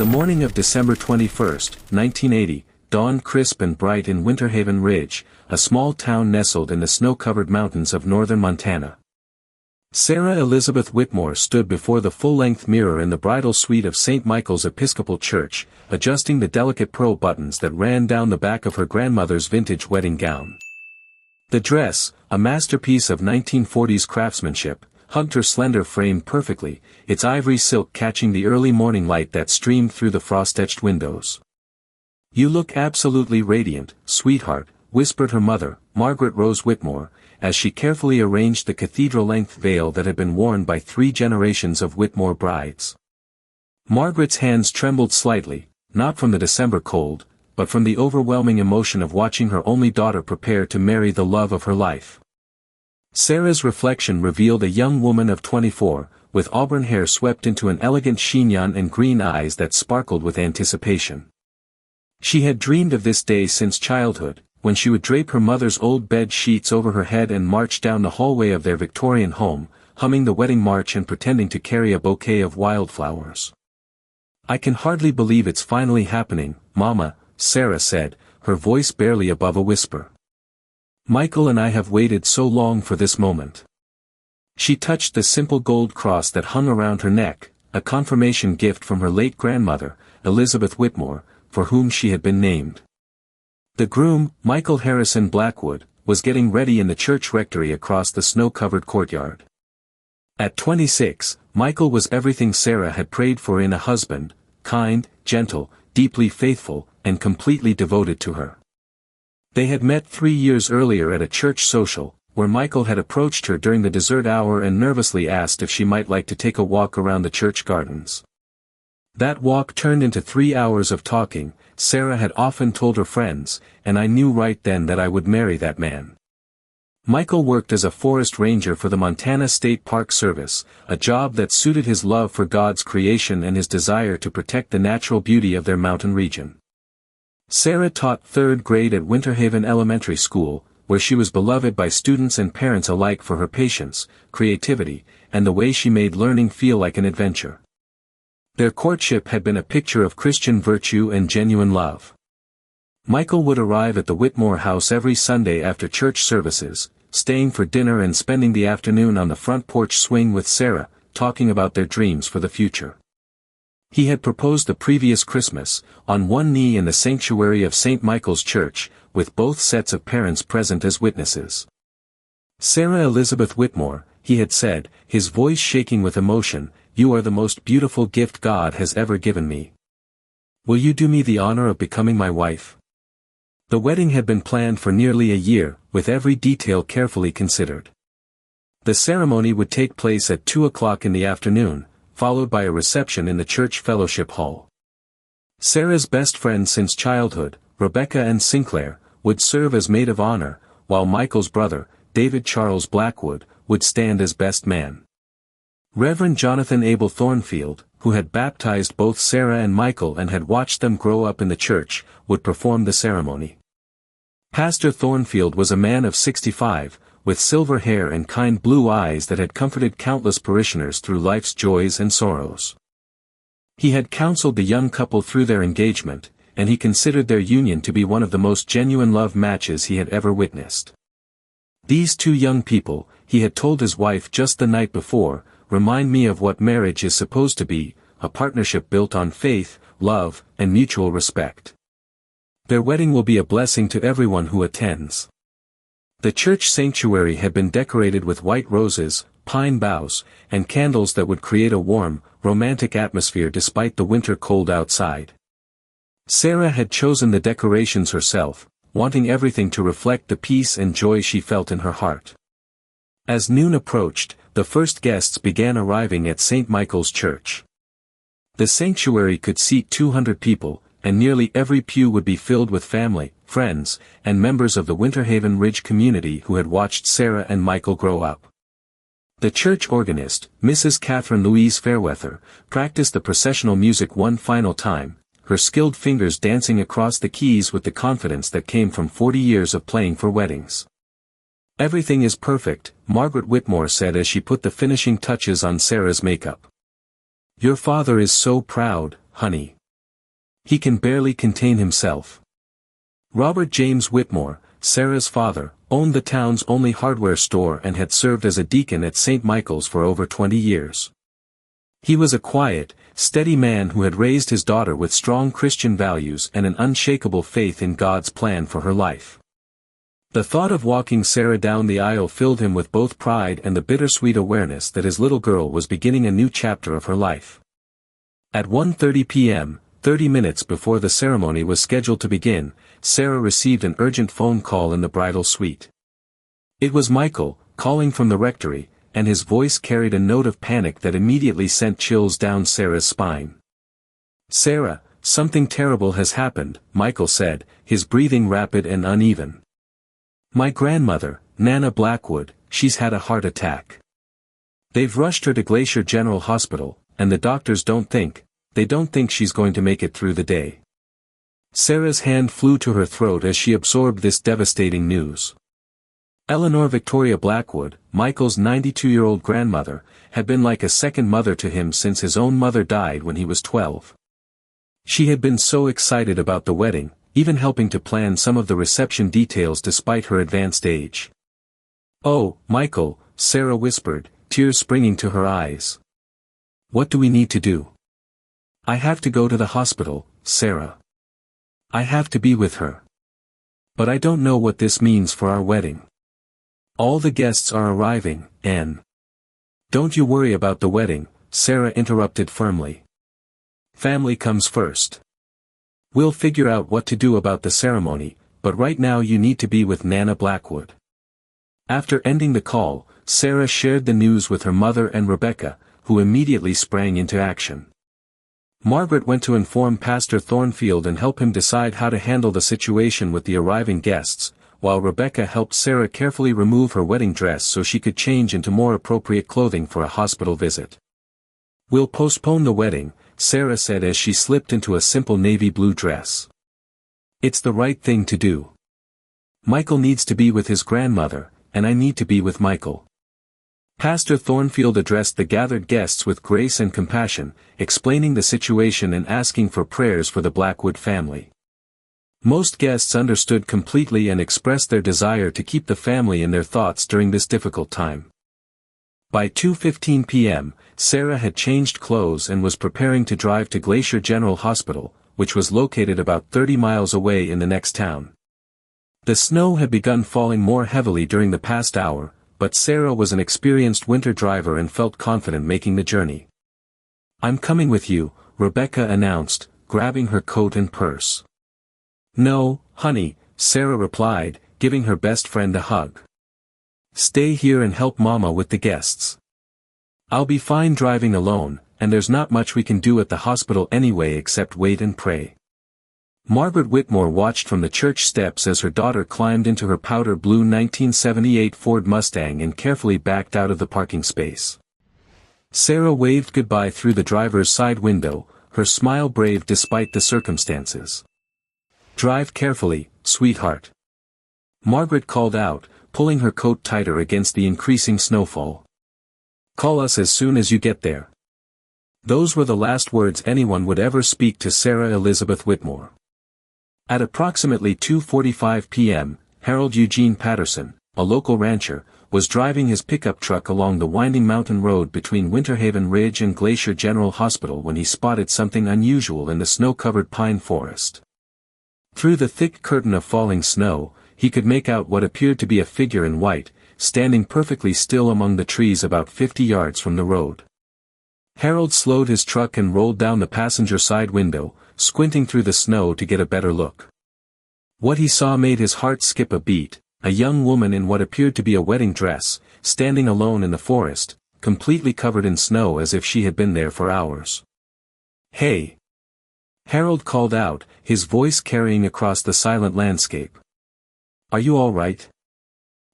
The morning of December 21st, 1980, dawned crisp and bright in Winter Haven Ridge, a small town nestled in the snow-covered mountains of northern Montana. Sarah Elizabeth Whitmore stood before the full-length mirror in the bridal suite of St. Michael's Episcopal Church, adjusting the delicate pearl buttons that ran down the back of her grandmother's vintage wedding gown. The dress, a masterpiece of 1940s craftsmanship, hugged her slender frame perfectly, its ivory silk catching the early morning light that streamed through the frost-etched windows. "You look absolutely radiant, sweetheart," whispered her mother, Margaret Rose Whitmore, as she carefully arranged the cathedral-length veil that had been worn by 3 generations of Whitmore brides. Margaret's hands trembled slightly, not from the December cold, but from the overwhelming emotion of watching her only daughter prepare to marry the love of her life. Sarah's reflection revealed a young woman of 24, with auburn hair swept into an elegant chignon and green eyes that sparkled with anticipation. She had dreamed of this day since childhood, when she would drape her mother's old bed sheets over her head and march down the hallway of their Victorian home, humming the wedding march and pretending to carry a bouquet of wildflowers. "I can hardly believe it's finally happening, Mama," Sarah said, her voice barely above a whisper. "Michael and I have waited so long for this moment." She touched the simple gold cross that hung around her neck, a confirmation gift from her late grandmother, Elizabeth Whitmore, for whom she had been named. The groom, Michael Harrison Blackwood, was getting ready in the church rectory across the snow-covered courtyard. At 26, Michael was everything Sarah had prayed for in a husband: kind, gentle, deeply faithful, and completely devoted to her. They had met 3 years earlier at a church social, where Michael had approached her during the dessert hour and nervously asked if she might like to take a walk around the church gardens. That walk turned into 3 hours of talking. Sarah had often told her friends, "And I knew right then that I would marry that man." Michael worked as a forest ranger for the Montana State Park Service, a job that suited his love for God's creation and his desire to protect the natural beauty of their mountain region. Sarah taught 3rd grade at Winter Haven Elementary School, where she was beloved by students and parents alike for her patience, creativity, and the way she made learning feel like an adventure. Their courtship had been a picture of Christian virtue and genuine love. Michael would arrive at the Whitmore house every Sunday after church services, staying for dinner and spending the afternoon on the front porch swing with Sarah, talking about their dreams for the future. He had proposed the previous Christmas, on one knee in the sanctuary of St. Michael's Church, with both sets of parents present as witnesses. "Sarah Elizabeth Whitmore," he had said, his voice shaking with emotion, "you are the most beautiful gift God has ever given me. Will you do me the honor of becoming my wife?" The wedding had been planned for nearly a year, with every detail carefully considered. The ceremony would take place at 2 o'clock in the afternoon, followed by a reception in the church fellowship hall. Sarah's best friends since childhood, Rebecca Ann Sinclair, would serve as maid of honor, while Michael's brother, David Charles Blackwood, would stand as best man. Reverend Jonathan Abel Thornfield, who had baptized both Sarah and Michael and had watched them grow up in the church, would perform the ceremony. Pastor Thornfield was a man of 65, with silver hair and kind blue eyes that had comforted countless parishioners through life's joys and sorrows. He had counseled the young couple through their engagement, and he considered their union to be one of the most genuine love matches he had ever witnessed. "These 2 young people," he had told his wife just the night before, "remind me of what marriage is supposed to be, a partnership built on faith, love, and mutual respect. Their wedding will be a blessing to everyone who attends." The church sanctuary had been decorated with white roses, pine boughs, and candles that would create a warm, romantic atmosphere despite the winter cold outside. Sarah had chosen the decorations herself, wanting everything to reflect the peace and joy she felt in her heart. As noon approached, the first guests began arriving at St. Michael's Church. The sanctuary could seat 200 people, and nearly every pew would be filled with family, friends, and members of the Winter Haven Ridge community who had watched Sarah and Michael grow up. The church organist, Mrs. Catherine Louise Fairweather, practiced the processional music one final time, her skilled fingers dancing across the keys with the confidence that came from 40 years of playing for weddings. "Everything is perfect," Margaret Whitmore said as she put the finishing touches on Sarah's makeup. "Your father is so proud, honey." He can barely contain himself. Robert James Whitmore, Sarah's father, owned the town's only hardware store and had served as a deacon at St. Michael's for over 20 years. He was a quiet, steady man who had raised his daughter with strong Christian values and an unshakable faith in God's plan for her life. The thought of walking Sarah down the aisle filled him with both pride and the bittersweet awareness that his little girl was beginning a new chapter of her life. At 1:30 p.m., 30 minutes before the ceremony was scheduled to begin, Sarah received an urgent phone call in the bridal suite. It was Michael, calling from the rectory, and his voice carried a note of panic that immediately sent chills down Sarah's spine. "Sarah, something terrible has happened," Michael said, his breathing rapid and uneven. "My grandmother, Nana Blackwood, she's had a heart attack. They've rushed her to Glacier General Hospital, and the doctors don't think she's going to make it through the day." Sarah's hand flew to her throat as she absorbed this devastating news. Eleanor Victoria Blackwood, Michael's 92-year-old grandmother, had been like a second mother to him since his own mother died when he was 12. She had been so excited about the wedding, even helping to plan some of the reception details despite her advanced age. "Oh, Michael," Sarah whispered, tears springing to her eyes. "What do we need to do?" "I have to go to the hospital, Sarah. I have to be with her. But I don't know what this means for our wedding. All the guests are arriving, and—" "Don't you worry about the wedding," Sarah interrupted firmly. "Family comes first. We'll figure out what to do about the ceremony, but right now you need to be with Nana Blackwood." After ending the call, Sarah shared the news with her mother and Rebecca, who immediately sprang into action. Margaret went to inform Pastor Thornfield and help him decide how to handle the situation with the arriving guests, while Rebecca helped Sarah carefully remove her wedding dress so she could change into more appropriate clothing for a hospital visit. "We'll postpone the wedding," Sarah said as she slipped into a simple navy blue dress. "It's the right thing to do. Michael needs to be with his grandmother, and I need to be with Michael." Pastor Thornfield addressed the gathered guests with grace and compassion, explaining the situation and asking for prayers for the Blackwood family. Most guests understood completely and expressed their desire to keep the family in their thoughts during this difficult time. By 2:15 p.m., Sarah had changed clothes and was preparing to drive to Glacier General Hospital, which was located about 30 miles away in the next town. The snow had begun falling more heavily during the past hour, but Sarah was an experienced winter driver and felt confident making the journey. "I'm coming with you," Rebecca announced, grabbing her coat and purse. "No, honey," Sarah replied, giving her best friend a hug. "Stay here and help Mama with the guests. I'll be fine driving alone, and there's not much we can do at the hospital anyway except wait and pray." Margaret Whitmore watched from the church steps as her daughter climbed into her powder blue 1978 Ford Mustang and carefully backed out of the parking space. Sarah waved goodbye through the driver's side window, her smile brave despite the circumstances. "Drive carefully, sweetheart," Margaret called out, pulling her coat tighter against the increasing snowfall. "Call us as soon as you get there." Those were the last words anyone would ever speak to Sarah Elizabeth Whitmore. At approximately 2:45 p.m., Harold Eugene Patterson, a local rancher, was driving his pickup truck along the winding mountain road between Winterhaven Ridge and Glacier General Hospital when he spotted something unusual in the snow-covered pine forest. Through the thick curtain of falling snow, he could make out what appeared to be a figure in white, standing perfectly still among the trees about 50 yards from the road. Harold slowed his truck and rolled down the passenger side window, squinting through the snow to get a better look. What he saw made his heart skip a beat: a young woman in what appeared to be a wedding dress, standing alone in the forest, completely covered in snow as if she had been there for hours. "Hey!" Harold called out, his voice carrying across the silent landscape. "Are you all right?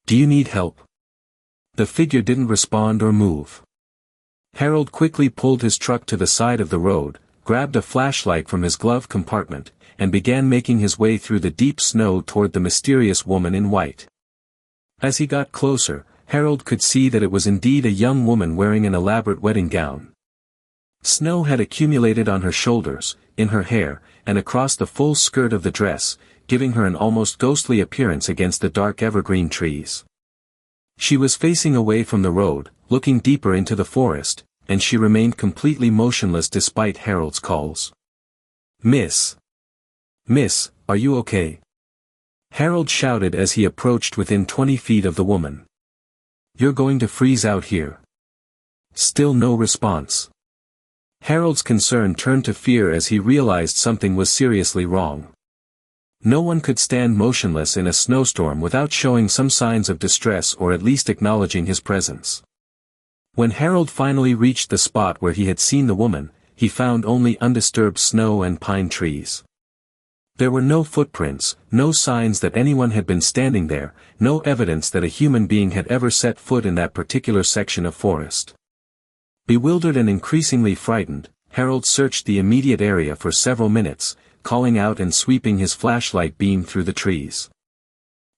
Do you need help?" The figure didn't respond or move. Harold quickly pulled his truck to the side of the road, grabbed a flashlight from his glove compartment, and began making his way through the deep snow toward the mysterious woman in white. As he got closer, Harold could see that it was indeed a young woman wearing an elaborate wedding gown. Snow had accumulated on her shoulders, in her hair, and across the full skirt of the dress, giving her an almost ghostly appearance against the dark evergreen trees. She was facing away from the road, looking deeper into the forest, and she remained completely motionless despite Harold's calls. Miss, are you okay?" Harold shouted as he approached within 20 feet of the woman. "You're going to freeze out here." Still no response. Harold's concern turned to fear as he realized something was seriously wrong. No one could stand motionless in a snowstorm without showing some signs of distress or at least acknowledging his presence. When Harold finally reached the spot where he had seen the woman, he found only undisturbed snow and pine trees. There were no footprints, no signs that anyone had been standing there, no evidence that a human being had ever set foot in that particular section of forest. Bewildered and increasingly frightened, Harold searched the immediate area for several minutes, calling out and sweeping his flashlight beam through the trees.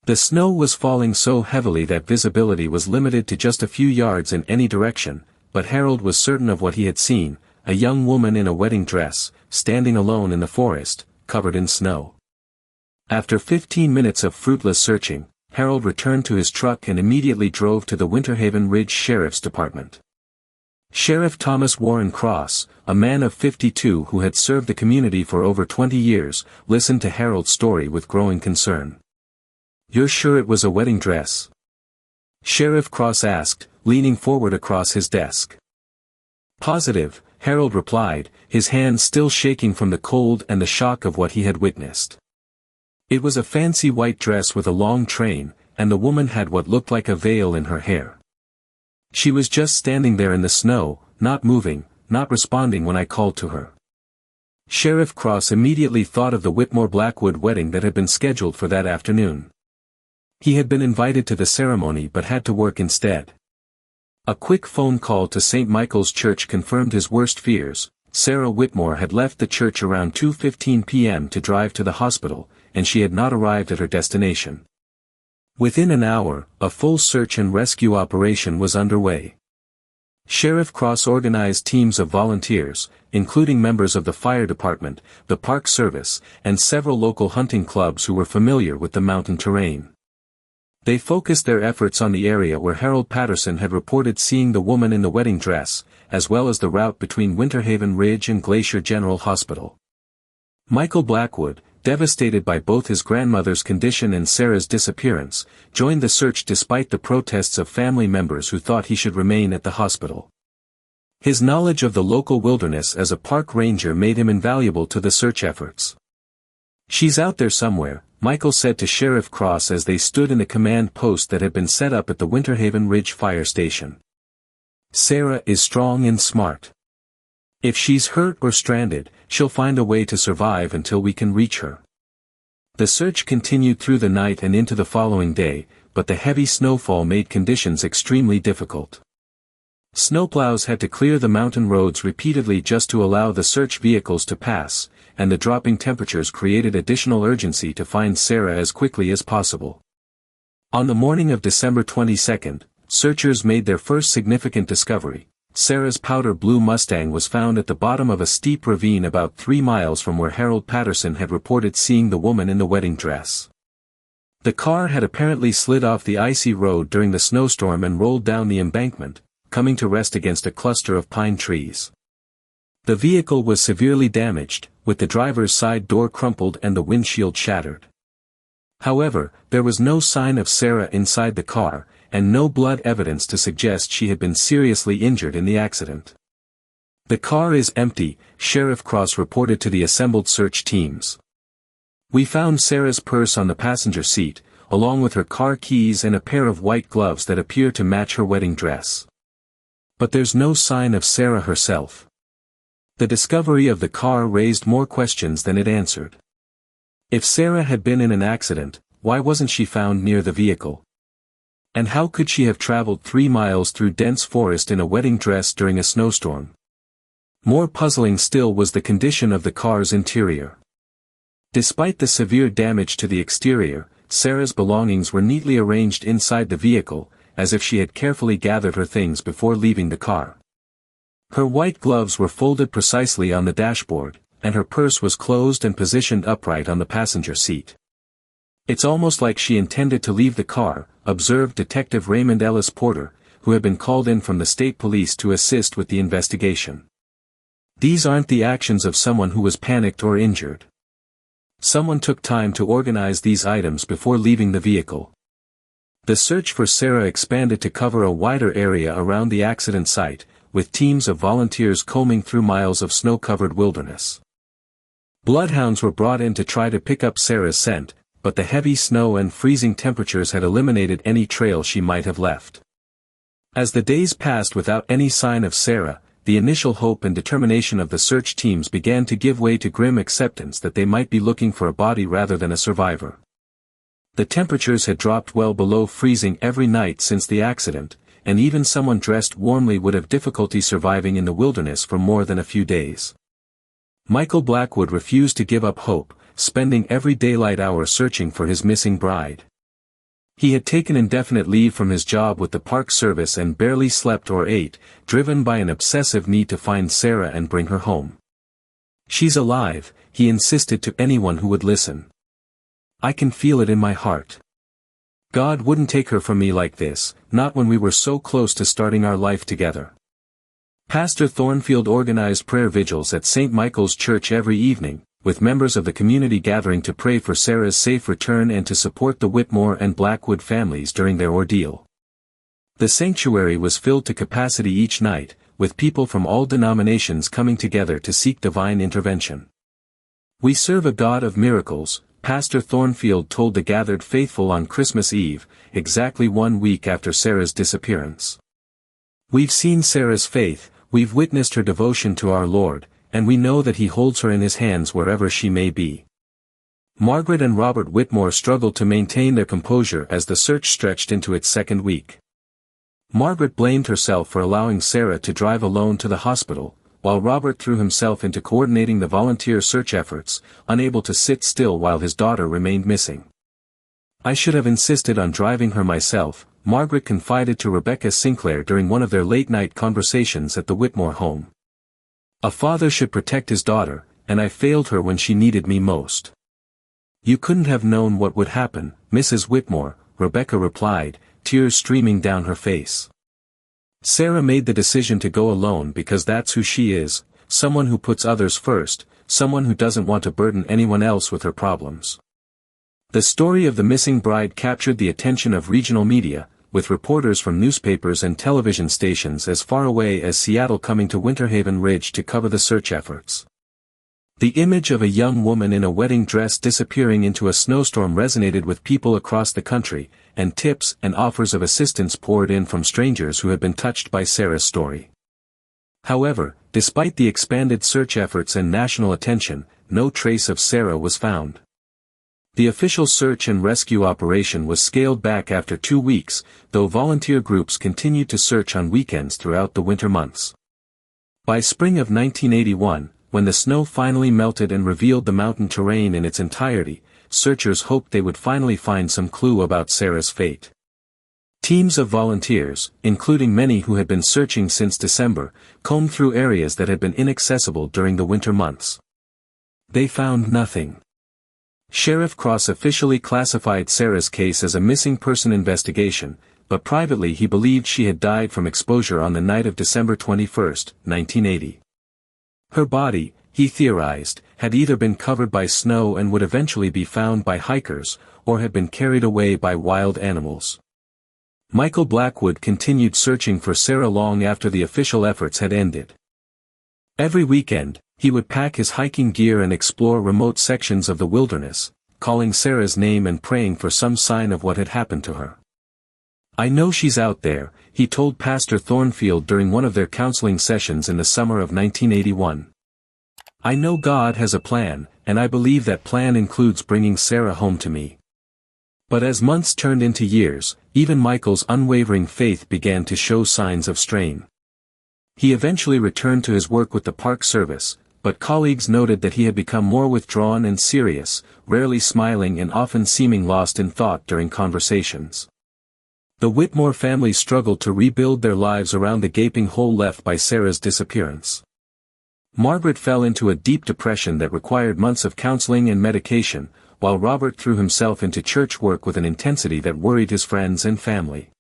The snow was falling so heavily that visibility was limited to just a few yards in any direction, but Harold was certain of what he had seen: a young woman in a wedding dress, standing alone in the forest, covered in snow. After 15 minutes of fruitless searching, Harold returned to his truck and immediately drove to the Winter Haven Ridge Sheriff's Department. Sheriff Thomas Warren Cross, a man of 52 who had served the community for over 20 years, listened to Harold's story with growing concern. "You're sure it was a wedding dress?" Sheriff Cross asked, leaning forward across his desk. "Positive," Harold replied, his hands still shaking from the cold and the shock of what he had witnessed. "It was a fancy white dress with a long train, and the woman had what looked like a veil in her hair. She was just standing there in the snow, not moving, not responding when I called to her." Sheriff Cross immediately thought of the Whitmore Blackwood wedding that had been scheduled for that afternoon. He had been invited to the ceremony but had to work instead. A quick phone call to St. Michael's Church confirmed his worst fears. Sarah Whitmore had left the church around 2:15 p.m. to drive to the hospital, and she had not arrived at her destination. Within an hour, a full search and rescue operation was underway. Sheriff Cross organized teams of volunteers, including members of the fire department, the Park Service, and several local hunting clubs who were familiar with the mountain terrain. They focused their efforts on the area where Harold Patterson had reported seeing the woman in the wedding dress, as well as the route between Winter Haven Ridge and Glacier General Hospital. Michael Blackwood, devastated by both his grandmother's condition and Sarah's disappearance, joined the search despite the protests of family members who thought he should remain at the hospital. His knowledge of the local wilderness as a park ranger made him invaluable to the search efforts. "She's out there somewhere," Michael said to Sheriff Cross as they stood in the command post that had been set up at the Winter Haven Ridge Fire Station. "Sarah is strong and smart. If she's hurt or stranded, she'll find a way to survive until we can reach her." The search continued through the night and into the following day, but the heavy snowfall made conditions extremely difficult. Snowplows had to clear the mountain roads repeatedly just to allow the search vehicles to pass, and the dropping temperatures created additional urgency to find Sarah as quickly as possible. On the morning of December 22, searchers made their first significant discovery. Sarah's powder blue Mustang was found at the bottom of a steep ravine about 3 miles from where Harold Patterson had reported seeing the woman in the wedding dress. The car had apparently slid off the icy road during the snowstorm and rolled down the embankment, coming to rest against a cluster of pine trees. The vehicle was severely damaged, with the driver's side door crumpled and the windshield shattered. However, there was no sign of Sarah inside the car, and no blood evidence to suggest she had been seriously injured in the accident. "The car is empty," Sheriff Cross reported to the assembled search teams. "We found Sarah's purse on the passenger seat, along with her car keys and a pair of white gloves that appear to match her wedding dress. But there's no sign of Sarah herself." The discovery of the car raised more questions than it answered. If Sarah had been in an accident, why wasn't she found near the vehicle? And how could she have traveled 3 miles through dense forest in a wedding dress during a snowstorm? More puzzling still was the condition of the car's interior. Despite the severe damage to the exterior, Sarah's belongings were neatly arranged inside the vehicle, as if she had carefully gathered her things before leaving the car. Her white gloves were folded precisely on the dashboard, and her purse was closed and positioned upright on the passenger seat. "It's almost like she intended to leave the car," observed Detective Raymond Ellis Porter, who had been called in from the state police to assist with the investigation. "These aren't the actions of someone who was panicked or injured. Someone took time to organize these items before leaving the vehicle." The search for Sarah expanded to cover a wider area around the accident site, with teams of volunteers combing through miles of snow-covered wilderness. Bloodhounds were brought in to try to pick up Sarah's scent, but the heavy snow and freezing temperatures had eliminated any trail she might have left. As the days passed without any sign of Sarah, the initial hope and determination of the search teams began to give way to grim acceptance that they might be looking for a body rather than a survivor. The temperatures had dropped well below freezing every night since the accident, and even someone dressed warmly would have difficulty surviving in the wilderness for more than a few days. Michael Blackwood refused to give up hope, spending every daylight hour searching for his missing bride. He had taken indefinite leave from his job with the Park Service and barely slept or ate, driven by an obsessive need to find Sarah and bring her home. "She's alive," he insisted to anyone who would listen. "I can feel it in my heart. God wouldn't take her from me like this, not when we were so close to starting our life together." Pastor Thornfield organized prayer vigils at St. Michael's Church every evening, with members of the community gathering to pray for Sarah's safe return and to support the Whitmore and Blackwood families during their ordeal. The sanctuary was filled to capacity each night, with people from all denominations coming together to seek divine intervention. "We serve a God of miracles," Pastor Thornfield told the gathered faithful on Christmas Eve, exactly 1 week after Sarah's disappearance. "We've seen Sarah's faith, we've witnessed her devotion to our Lord, and we know that He holds her in His hands wherever she may be." Margaret and Robert Whitmore struggled to maintain their composure as the search stretched into its second week. Margaret blamed herself for allowing Sarah to drive alone to the hospital, while Robert threw himself into coordinating the volunteer search efforts, unable to sit still while his daughter remained missing. "I should have insisted on driving her myself," Margaret confided to Rebecca Sinclair during one of their late-night conversations at the Whitmore home. "A father should protect his daughter, and I failed her when she needed me most." "You couldn't have known what would happen, Mrs. Whitmore," Rebecca replied, tears streaming down her face. "Sarah made the decision to go alone because that's who she is, someone who puts others first, someone who doesn't want to burden anyone else with her problems." The story of the missing bride captured the attention of regional media, with reporters from newspapers and television stations as far away as Seattle coming to Winter Haven Ridge to cover the search efforts. The image of a young woman in a wedding dress disappearing into a snowstorm resonated with people across the country, and tips and offers of assistance poured in from strangers who had been touched by Sarah's story. However, despite the expanded search efforts and national attention, no trace of Sarah was found. The official search and rescue operation was scaled back after 2 weeks, though volunteer groups continued to search on weekends throughout the winter months. By spring of 1981, when the snow finally melted and revealed the mountain terrain in its entirety, searchers hoped they would finally find some clue about Sarah's fate. Teams of volunteers, including many who had been searching since December, combed through areas that had been inaccessible during the winter months. They found nothing. Sheriff Cross officially classified Sarah's case as a missing person investigation, but privately he believed she had died from exposure on the night of December 21, 1980. Her body, he theorized, had either been covered by snow and would eventually be found by hikers, or had been carried away by wild animals. Michael Blackwood continued searching for Sarah long after the official efforts had ended. Every weekend, he would pack his hiking gear and explore remote sections of the wilderness, calling Sarah's name and praying for some sign of what had happened to her. "I know she's out there," he told Pastor Thornfield during one of their counseling sessions in the summer of 1981. "I know God has a plan, and I believe that plan includes bringing Sarah home to me." But as months turned into years, even Michael's unwavering faith began to show signs of strain. He eventually returned to his work with the Park Service, but colleagues noted that he had become more withdrawn and serious, rarely smiling and often seeming lost in thought during conversations. The Whitmore family struggled to rebuild their lives around the gaping hole left by Sarah's disappearance. Margaret fell into a deep depression that required months of counseling and medication, while Robert threw himself into church work with an intensity that worried his friends and family.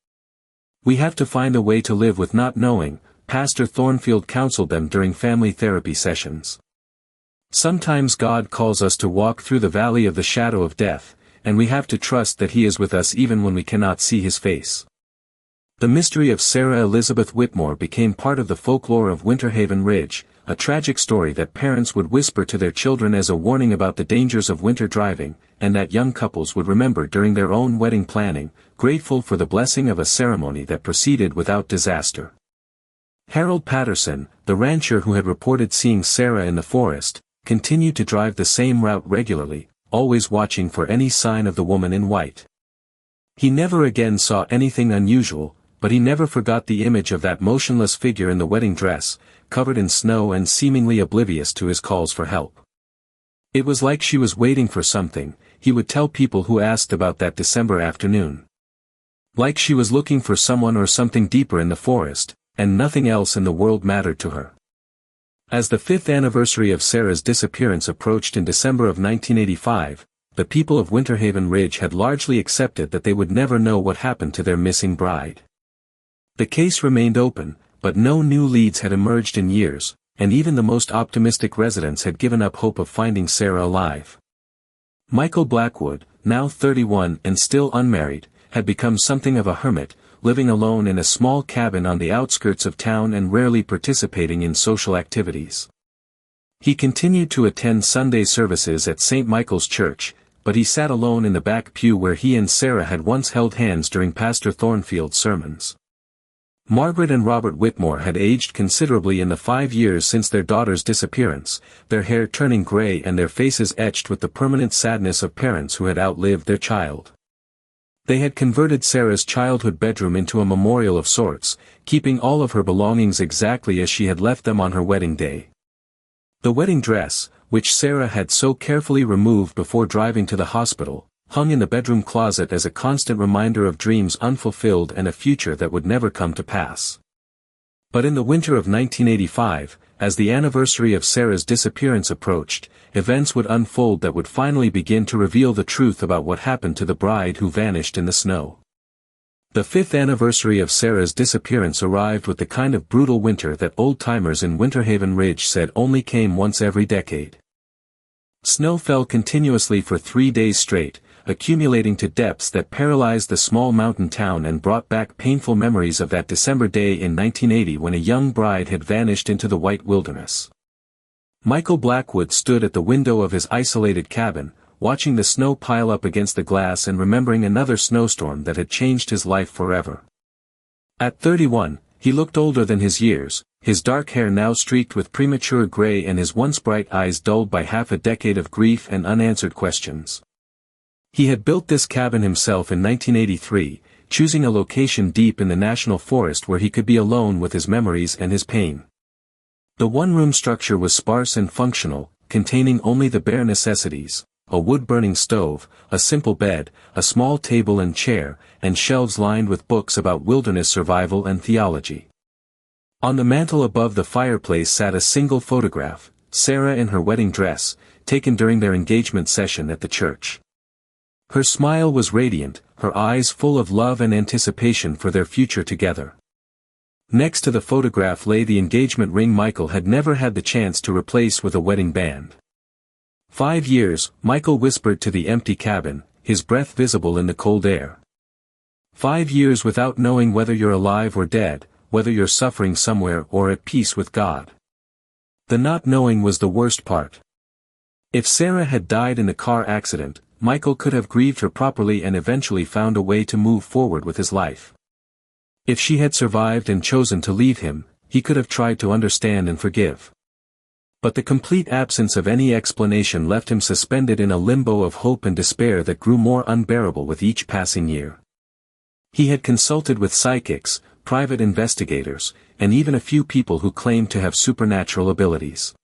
"We have to find a way to live with not knowing," Pastor Thornfield counseled them during family therapy sessions. "Sometimes God calls us to walk through the valley of the shadow of death, and we have to trust that He is with us even when we cannot see His face." The mystery of Sarah Elizabeth Whitmore became part of the folklore of Winter Haven Ridge, a tragic story that parents would whisper to their children as a warning about the dangers of winter driving, and that young couples would remember during their own wedding planning, grateful for the blessing of a ceremony that proceeded without disaster. Harold Patterson, the rancher who had reported seeing Sarah in the forest, continued to drive the same route regularly, always watching for any sign of the woman in white. He never again saw anything unusual, but he never forgot the image of that motionless figure in the wedding dress, covered in snow and seemingly oblivious to his calls for help. "It was like she was waiting for something," he would tell people who asked about that December afternoon. "Like she was looking for someone or something deeper in the forest, and nothing else in the world mattered to her." As the 5th anniversary of Sarah's disappearance approached in December of 1985, the people of Winter Haven Ridge had largely accepted that they would never know what happened to their missing bride. The case remained open, but no new leads had emerged in years, and even the most optimistic residents had given up hope of finding Sarah alive. Michael Blackwood, now 31 and still unmarried, had become something of a hermit, living alone in a small cabin on the outskirts of town and rarely participating in social activities. He continued to attend Sunday services at St. Michael's Church, but he sat alone in the back pew where he and Sarah had once held hands during Pastor Thornfield's sermons. Margaret and Robert Whitmore had aged considerably in the 5 years since their daughter's disappearance, their hair turning gray and their faces etched with the permanent sadness of parents who had outlived their child. They had converted Sarah's childhood bedroom into a memorial of sorts, keeping all of her belongings exactly as she had left them on her wedding day. The wedding dress, which Sarah had so carefully removed before driving to the hospital, hung in the bedroom closet as a constant reminder of dreams unfulfilled and a future that would never come to pass. But in the winter of 1985, as the anniversary of Sarah's disappearance approached, events would unfold that would finally begin to reveal the truth about what happened to the bride who vanished in the snow. The 5th anniversary of Sarah's disappearance arrived with the kind of brutal winter that old-timers in Winter Haven Ridge said only came once every decade. Snow fell continuously for 3 days straight, accumulating to depths that paralyzed the small mountain town and brought back painful memories of that December day in 1980 when a young bride had vanished into the white wilderness. Michael Blackwood stood at the window of his isolated cabin, watching the snow pile up against the glass and remembering another snowstorm that had changed his life forever. At 31, he looked older than his years, his dark hair now streaked with premature gray and his once bright eyes dulled by half a decade of grief and unanswered questions. He had built this cabin himself in 1983, choosing a location deep in the national forest where he could be alone with his memories and his pain. The one-room structure was sparse and functional, containing only the bare necessities: a wood-burning stove, a simple bed, a small table and chair, and shelves lined with books about wilderness survival and theology. On the mantel above the fireplace sat a single photograph, Sarah in her wedding dress, taken during their engagement session at the church. Her smile was radiant, her eyes full of love and anticipation for their future together. Next to the photograph lay the engagement ring Michael had never had the chance to replace with a wedding band. 5 years, Michael whispered to the empty cabin, his breath visible in the cold air. 5 years without knowing whether you're alive or dead, whether you're suffering somewhere or at peace with God. The not knowing was the worst part. If Sarah had died in the car accident, Michael could have grieved her properly and eventually found a way to move forward with his life. If she had survived and chosen to leave him, he could have tried to understand and forgive. But the complete absence of any explanation left him suspended in a limbo of hope and despair that grew more unbearable with each passing year. He had consulted with psychics, private investigators, and even a few people who claimed to have supernatural abilities.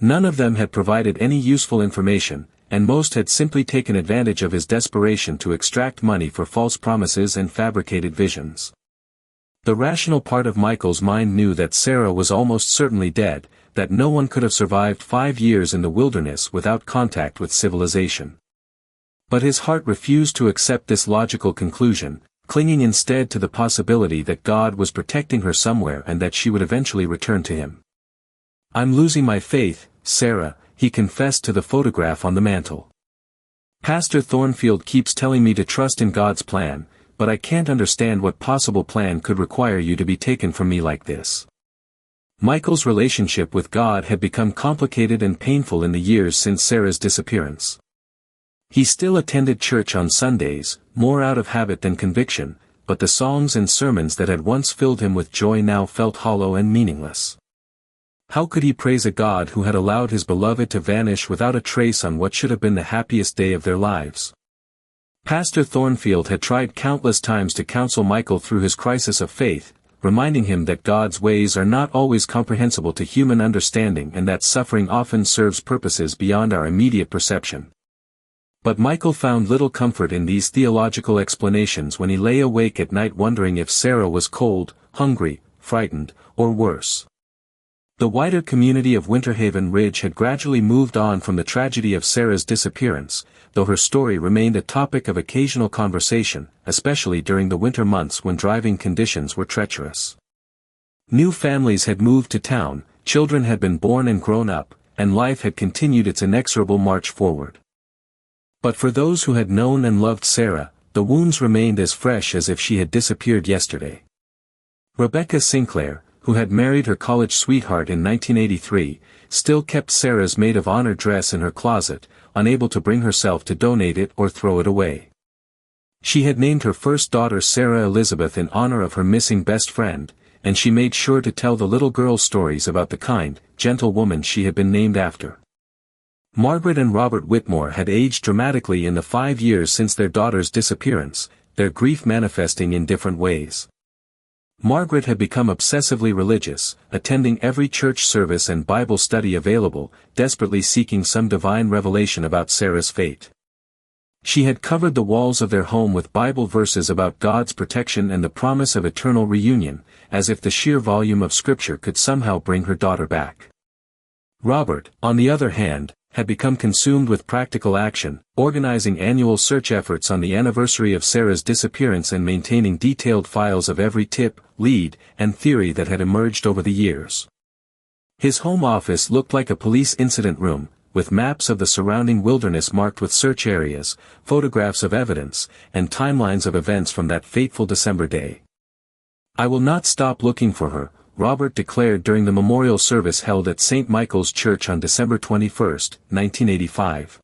None of them had provided any useful information, and most had simply taken advantage of his desperation to extract money for false promises and fabricated visions. The rational part of Michael's mind knew that Sarah was almost certainly dead, that no one could have survived 5 years in the wilderness without contact with civilization. But his heart refused to accept this logical conclusion, clinging instead to the possibility that God was protecting her somewhere and that she would eventually return to him. "I'm losing my faith, Sarah," he confessed to the photograph on the mantel. "Pastor Thornfield keeps telling me to trust in God's plan, but I can't understand what possible plan could require you to be taken from me like this." Michael's relationship with God had become complicated and painful in the years since Sarah's disappearance. He still attended church on Sundays, more out of habit than conviction, but the songs and sermons that had once filled him with joy now felt hollow and meaningless. How could he praise a God who had allowed his beloved to vanish without a trace on what should have been the happiest day of their lives? Pastor Thornfield had tried countless times to counsel Michael through his crisis of faith, reminding him that God's ways are not always comprehensible to human understanding and that suffering often serves purposes beyond our immediate perception. But Michael found little comfort in these theological explanations when he lay awake at night wondering if Sarah was cold, hungry, frightened, or worse. The wider community of Winter Haven Ridge had gradually moved on from the tragedy of Sarah's disappearance, though her story remained a topic of occasional conversation, especially during the winter months when driving conditions were treacherous. New families had moved to town, children had been born and grown up, and life had continued its inexorable march forward. But for those who had known and loved Sarah, the wounds remained as fresh as if she had disappeared yesterday. Rebecca Sinclair, who had married her college sweetheart in 1983, still kept Sarah's maid of honor dress in her closet, unable to bring herself to donate it or throw it away. She had named her first daughter Sarah Elizabeth in honor of her missing best friend, and she made sure to tell the little girl stories about the kind, gentle woman she had been named after. Margaret and Robert Whitmore had aged dramatically in the 5 years since their daughter's disappearance, their grief manifesting in different ways. Margaret had become obsessively religious, attending every church service and Bible study available, desperately seeking some divine revelation about Sarah's fate. She had covered the walls of their home with Bible verses about God's protection and the promise of eternal reunion, as if the sheer volume of Scripture could somehow bring her daughter back. Robert, on the other hand, had become consumed with practical action, organizing annual search efforts on the anniversary of Sarah's disappearance and maintaining detailed files of every tip, lead, and theory that had emerged over the years. His home office looked like a police incident room, with maps of the surrounding wilderness marked with search areas, photographs of evidence, and timelines of events from that fateful December day. "I will not stop looking for her," Robert declared during the memorial service held at St. Michael's Church on December 21, 1985.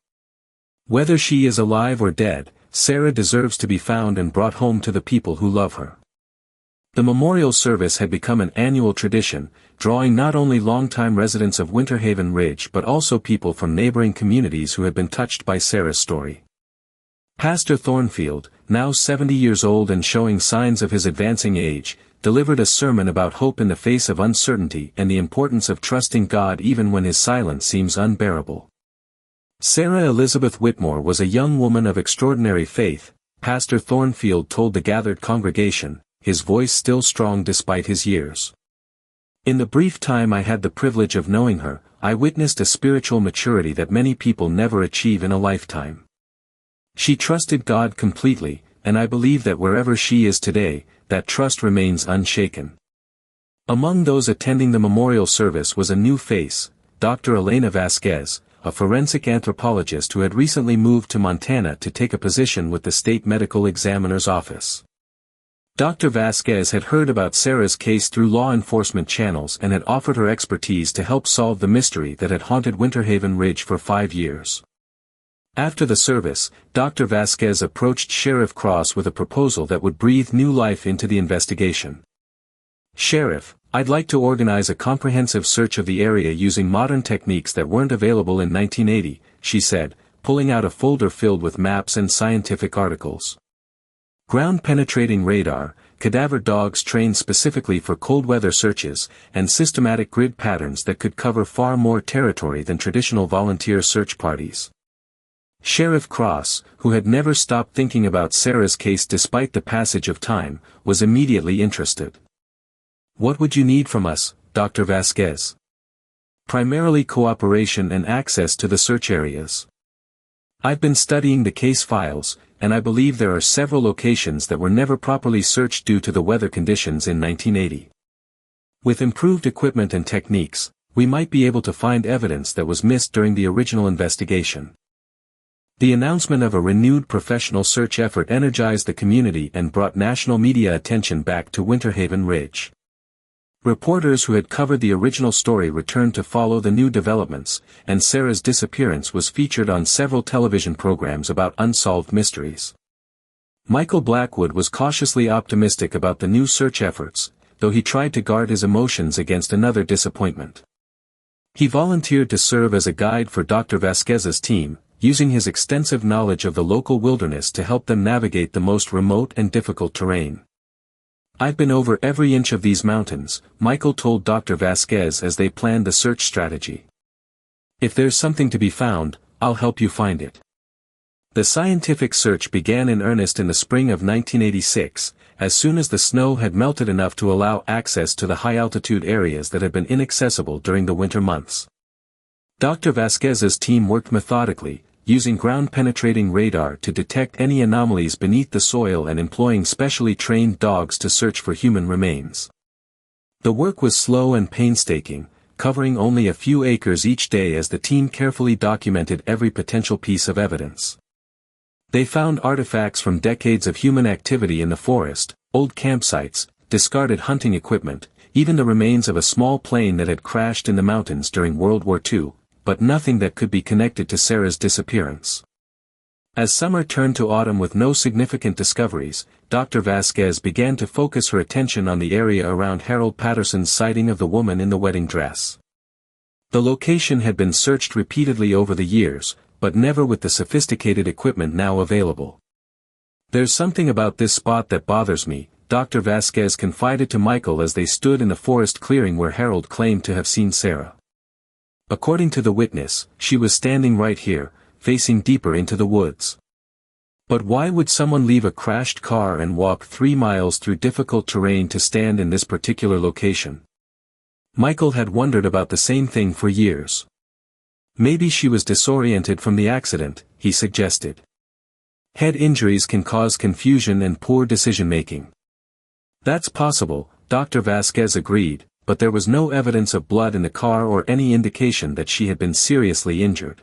"Whether she is alive or dead, Sarah deserves to be found and brought home to the people who love her." The memorial service had become an annual tradition, drawing not only longtime residents of Winter Haven Ridge but also people from neighboring communities who had been touched by Sarah's story. Pastor Thornfield, now 70 years old and showing signs of his advancing age, delivered a sermon about hope in the face of uncertainty and the importance of trusting God even when his silence seems unbearable. Sarah Elizabeth Whitmore was a young woman of extraordinary faith, Pastor Thornfield told the gathered congregation, his voice still strong despite his years. "In the brief time I had the privilege of knowing her, I witnessed a spiritual maturity that many people never achieve in a lifetime. She trusted God completely, and I believe that wherever she is today, that trust remains unshaken." Among those attending the memorial service was a new face, Dr. Elena Vasquez, a forensic anthropologist who had recently moved to Montana to take a position with the state medical examiner's office. Dr. Vasquez had heard about Sarah's case through law enforcement channels and had offered her expertise to help solve the mystery that had haunted Winter Haven Ridge for 5 years. After the service, Dr. Vasquez approached Sheriff Cross with a proposal that would breathe new life into the investigation. "Sheriff, I'd like to organize a comprehensive search of the area using modern techniques that weren't available in 1980, she said, pulling out a folder filled with maps and scientific articles. Ground-penetrating radar, cadaver dogs trained specifically for cold-weather searches, and systematic grid patterns that could cover far more territory than traditional volunteer search parties. Sheriff Cross, who had never stopped thinking about Sarah's case despite the passage of time, was immediately interested. "What would you need from us, Dr. Vasquez?" "Primarily cooperation and access to the search areas. I've been studying the case files, and I believe there are several locations that were never properly searched due to the weather conditions in 1980. With improved equipment and techniques, we might be able to find evidence that was missed during the original investigation." The announcement of a renewed professional search effort energized the community and brought national media attention back to Winter Haven Ridge. Reporters who had covered the original story returned to follow the new developments, and Sarah's disappearance was featured on several television programs about unsolved mysteries. Michael Blackwood was cautiously optimistic about the new search efforts, though he tried to guard his emotions against another disappointment. He volunteered to serve as a guide for Dr. Vasquez's team, using his extensive knowledge of the local wilderness to help them navigate the most remote and difficult terrain. "I've been over every inch of these mountains," Michael told Dr. Vasquez as they planned the search strategy. "If there's something to be found, I'll help you find it." The scientific search began in earnest in the spring of 1986, as soon as the snow had melted enough to allow access to the high-altitude areas that had been inaccessible during the winter months. Dr. Vasquez's team worked methodically, using ground-penetrating radar to detect any anomalies beneath the soil and employing specially trained dogs to search for human remains. The work was slow and painstaking, covering only a few acres each day as the team carefully documented every potential piece of evidence. They found artifacts from decades of human activity in the forest, old campsites, discarded hunting equipment, even the remains of a small plane that had crashed in the mountains during World War II, but nothing that could be connected to Sarah's disappearance. As summer turned to autumn with no significant discoveries, Dr. Vasquez began to focus her attention on the area around Harold Patterson's sighting of the woman in the wedding dress. The location had been searched repeatedly over the years, but never with the sophisticated equipment now available. "There's something about this spot that bothers me," Dr. Vasquez confided to Michael as they stood in the forest clearing where Harold claimed to have seen Sarah. "According to the witness, she was standing right here, facing deeper into the woods. But why would someone leave a crashed car and walk 3 miles through difficult terrain to stand in this particular location?" Michael had wondered about the same thing for years. "Maybe she was disoriented from the accident," he suggested. "Head injuries can cause confusion and poor decision-making." "That's possible," Dr. Vasquez agreed, but there was no evidence of blood in the car or any indication that she had been seriously injured.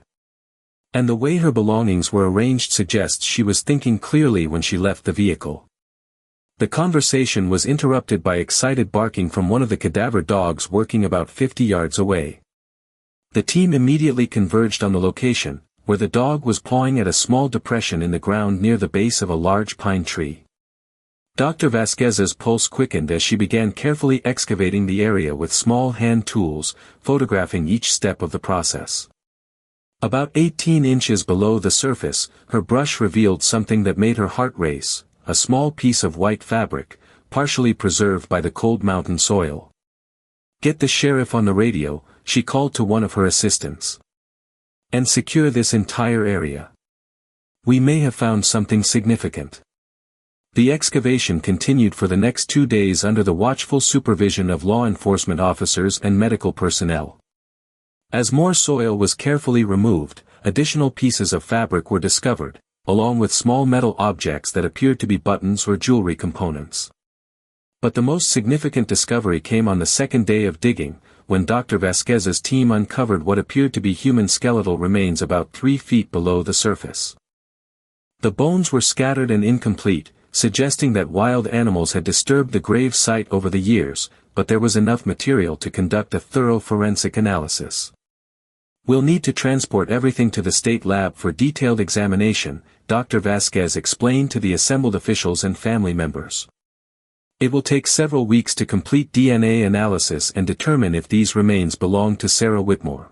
"And the way her belongings were arranged suggests she was thinking clearly when she left the vehicle." The conversation was interrupted by excited barking from one of the cadaver dogs working about 50 yards away. The team immediately converged on the location, where the dog was pawing at a small depression in the ground near the base of a large pine tree. Dr. Vasquez's pulse quickened as she began carefully excavating the area with small hand tools, photographing each step of the process. About 18 inches below the surface, her brush revealed something that made her heart race, a small piece of white fabric, partially preserved by the cold mountain soil. "Get the sheriff on the radio," she called to one of her assistants. "And secure this entire area. We may have found something significant." The excavation continued for the next 2 days under the watchful supervision of law enforcement officers and medical personnel. As more soil was carefully removed, additional pieces of fabric were discovered, along with small metal objects that appeared to be buttons or jewelry components. But the most significant discovery came on the second day of digging, when Dr. Vasquez's team uncovered what appeared to be human skeletal remains about 3 feet below the surface. The bones were scattered and incomplete, suggesting that wild animals had disturbed the grave site over the years, but there was enough material to conduct a thorough forensic analysis. "We'll need to transport everything to the state lab for detailed examination," Dr. Vasquez explained to the assembled officials and family members. "It will take several weeks to complete DNA analysis and determine if these remains belong to Sarah Whitmore."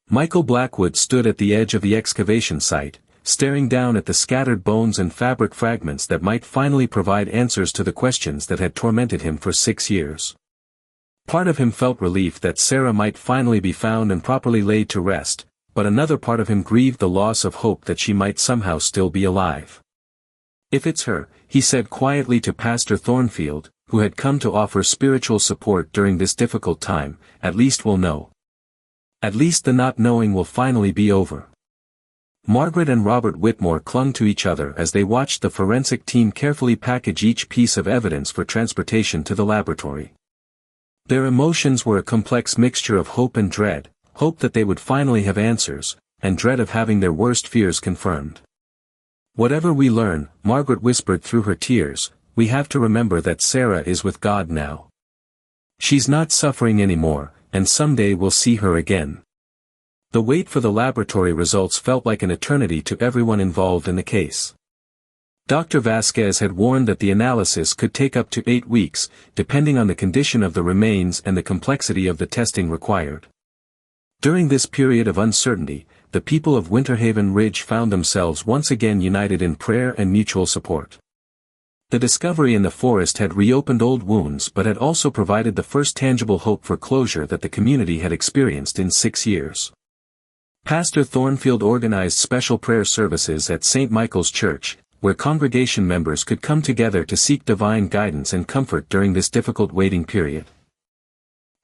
Michael Blackwood stood at the edge of the excavation site, staring down at the scattered bones and fabric fragments that might finally provide answers to the questions that had tormented him for 6 years. Part of him felt relief that Sarah might finally be found and properly laid to rest, but another part of him grieved the loss of hope that she might somehow still be alive. "If it's her," he said quietly to Pastor Thornfield, who had come to offer spiritual support during this difficult time, "at least we'll know. At least the not knowing will finally be over." Margaret and Robert Whitmore clung to each other as they watched the forensic team carefully package each piece of evidence for transportation to the laboratory. Their emotions were a complex mixture of hope and dread, hope that they would finally have answers, and dread of having their worst fears confirmed. "Whatever we learn," Margaret whispered through her tears, "we have to remember that Sarah is with God now. She's not suffering anymore, and someday we'll see her again." The wait for the laboratory results felt like an eternity to everyone involved in the case. Dr. Vasquez had warned that the analysis could take up to 8 weeks, depending on the condition of the remains and the complexity of the testing required. During this period of uncertainty, the people of Winter Haven Ridge found themselves once again united in prayer and mutual support. The discovery in the forest had reopened old wounds but had also provided the first tangible hope for closure that the community had experienced in 6 years. Pastor Thornfield organized special prayer services at St. Michael's Church, where congregation members could come together to seek divine guidance and comfort during this difficult waiting period.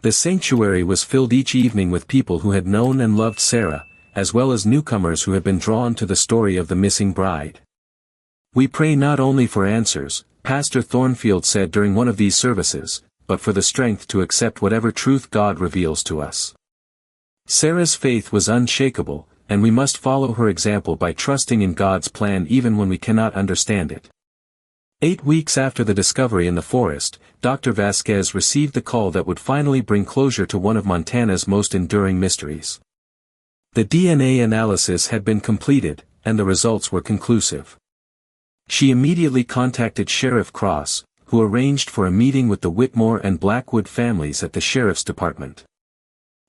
The sanctuary was filled each evening with people who had known and loved Sarah, as well as newcomers who had been drawn to the story of the missing bride. "We pray not only for answers," Pastor Thornfield said during one of these services, "but for the strength to accept whatever truth God reveals to us." Sarah's faith was unshakable, and we must follow her example by trusting in God's plan even when we cannot understand it. 8 weeks after the discovery in the forest, Dr. Vasquez received the call that would finally bring closure to one of Montana's most enduring mysteries. The DNA analysis had been completed, and the results were conclusive. She immediately contacted Sheriff Cross, who arranged for a meeting with the Whitmore and Blackwood families at the Sheriff's Department.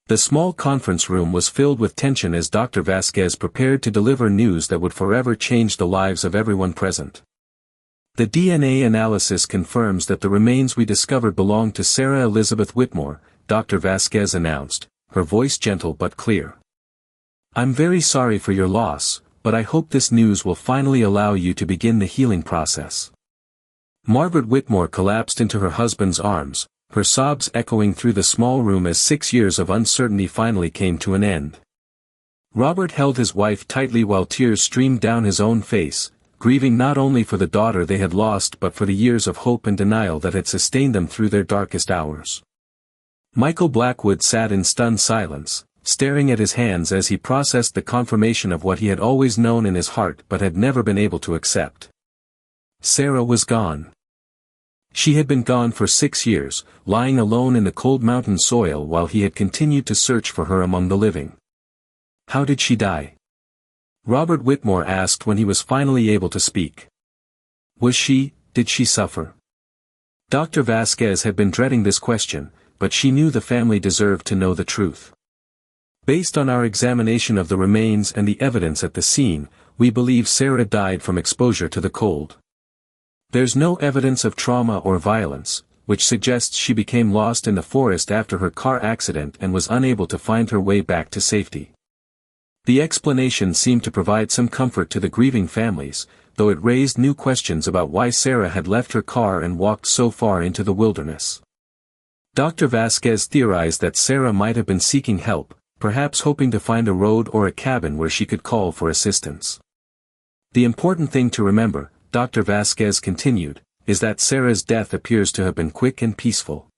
The small conference room was filled with tension as Dr. Vasquez prepared to deliver news that would forever change the lives of everyone present. "The DNA analysis confirms that the remains we discovered belong to Sarah Elizabeth Whitmore," Dr. Vasquez announced, her voice gentle but clear. "I'm very sorry for your loss, but I hope this news will finally allow you to begin the healing process." Margaret Whitmore collapsed into her husband's arms, her sobs echoing through the small room as 6 years of uncertainty finally came to an end. Robert held his wife tightly while tears streamed down his own face, grieving not only for the daughter they had lost but for the years of hope and denial that had sustained them through their darkest hours. Michael Blackwood sat in stunned silence, staring at his hands as he processed the confirmation of what he had always known in his heart but had never been able to accept. Sarah was gone. She had been gone for 6 years, lying alone in the cold mountain soil while he had continued to search for her among the living. "How did she die?" Robert Whitmore asked when he was finally able to speak. Did she suffer? Dr. Vasquez had been dreading this question, but she knew the family deserved to know the truth. "Based on our examination of the remains and the evidence at the scene, we believe Sarah died from exposure to the cold. There's no evidence of trauma or violence, which suggests she became lost in the forest after her car accident and was unable to find her way back to safety." The explanation seemed to provide some comfort to the grieving families, though it raised new questions about why Sarah had left her car and walked so far into the wilderness. Dr. Vasquez theorized that Sarah might have been seeking help, perhaps hoping to find a road or a cabin where she could call for assistance. "The important thing to remember," Dr. Vasquez continued, "is that Sarah's death appears to have been quick and peaceful.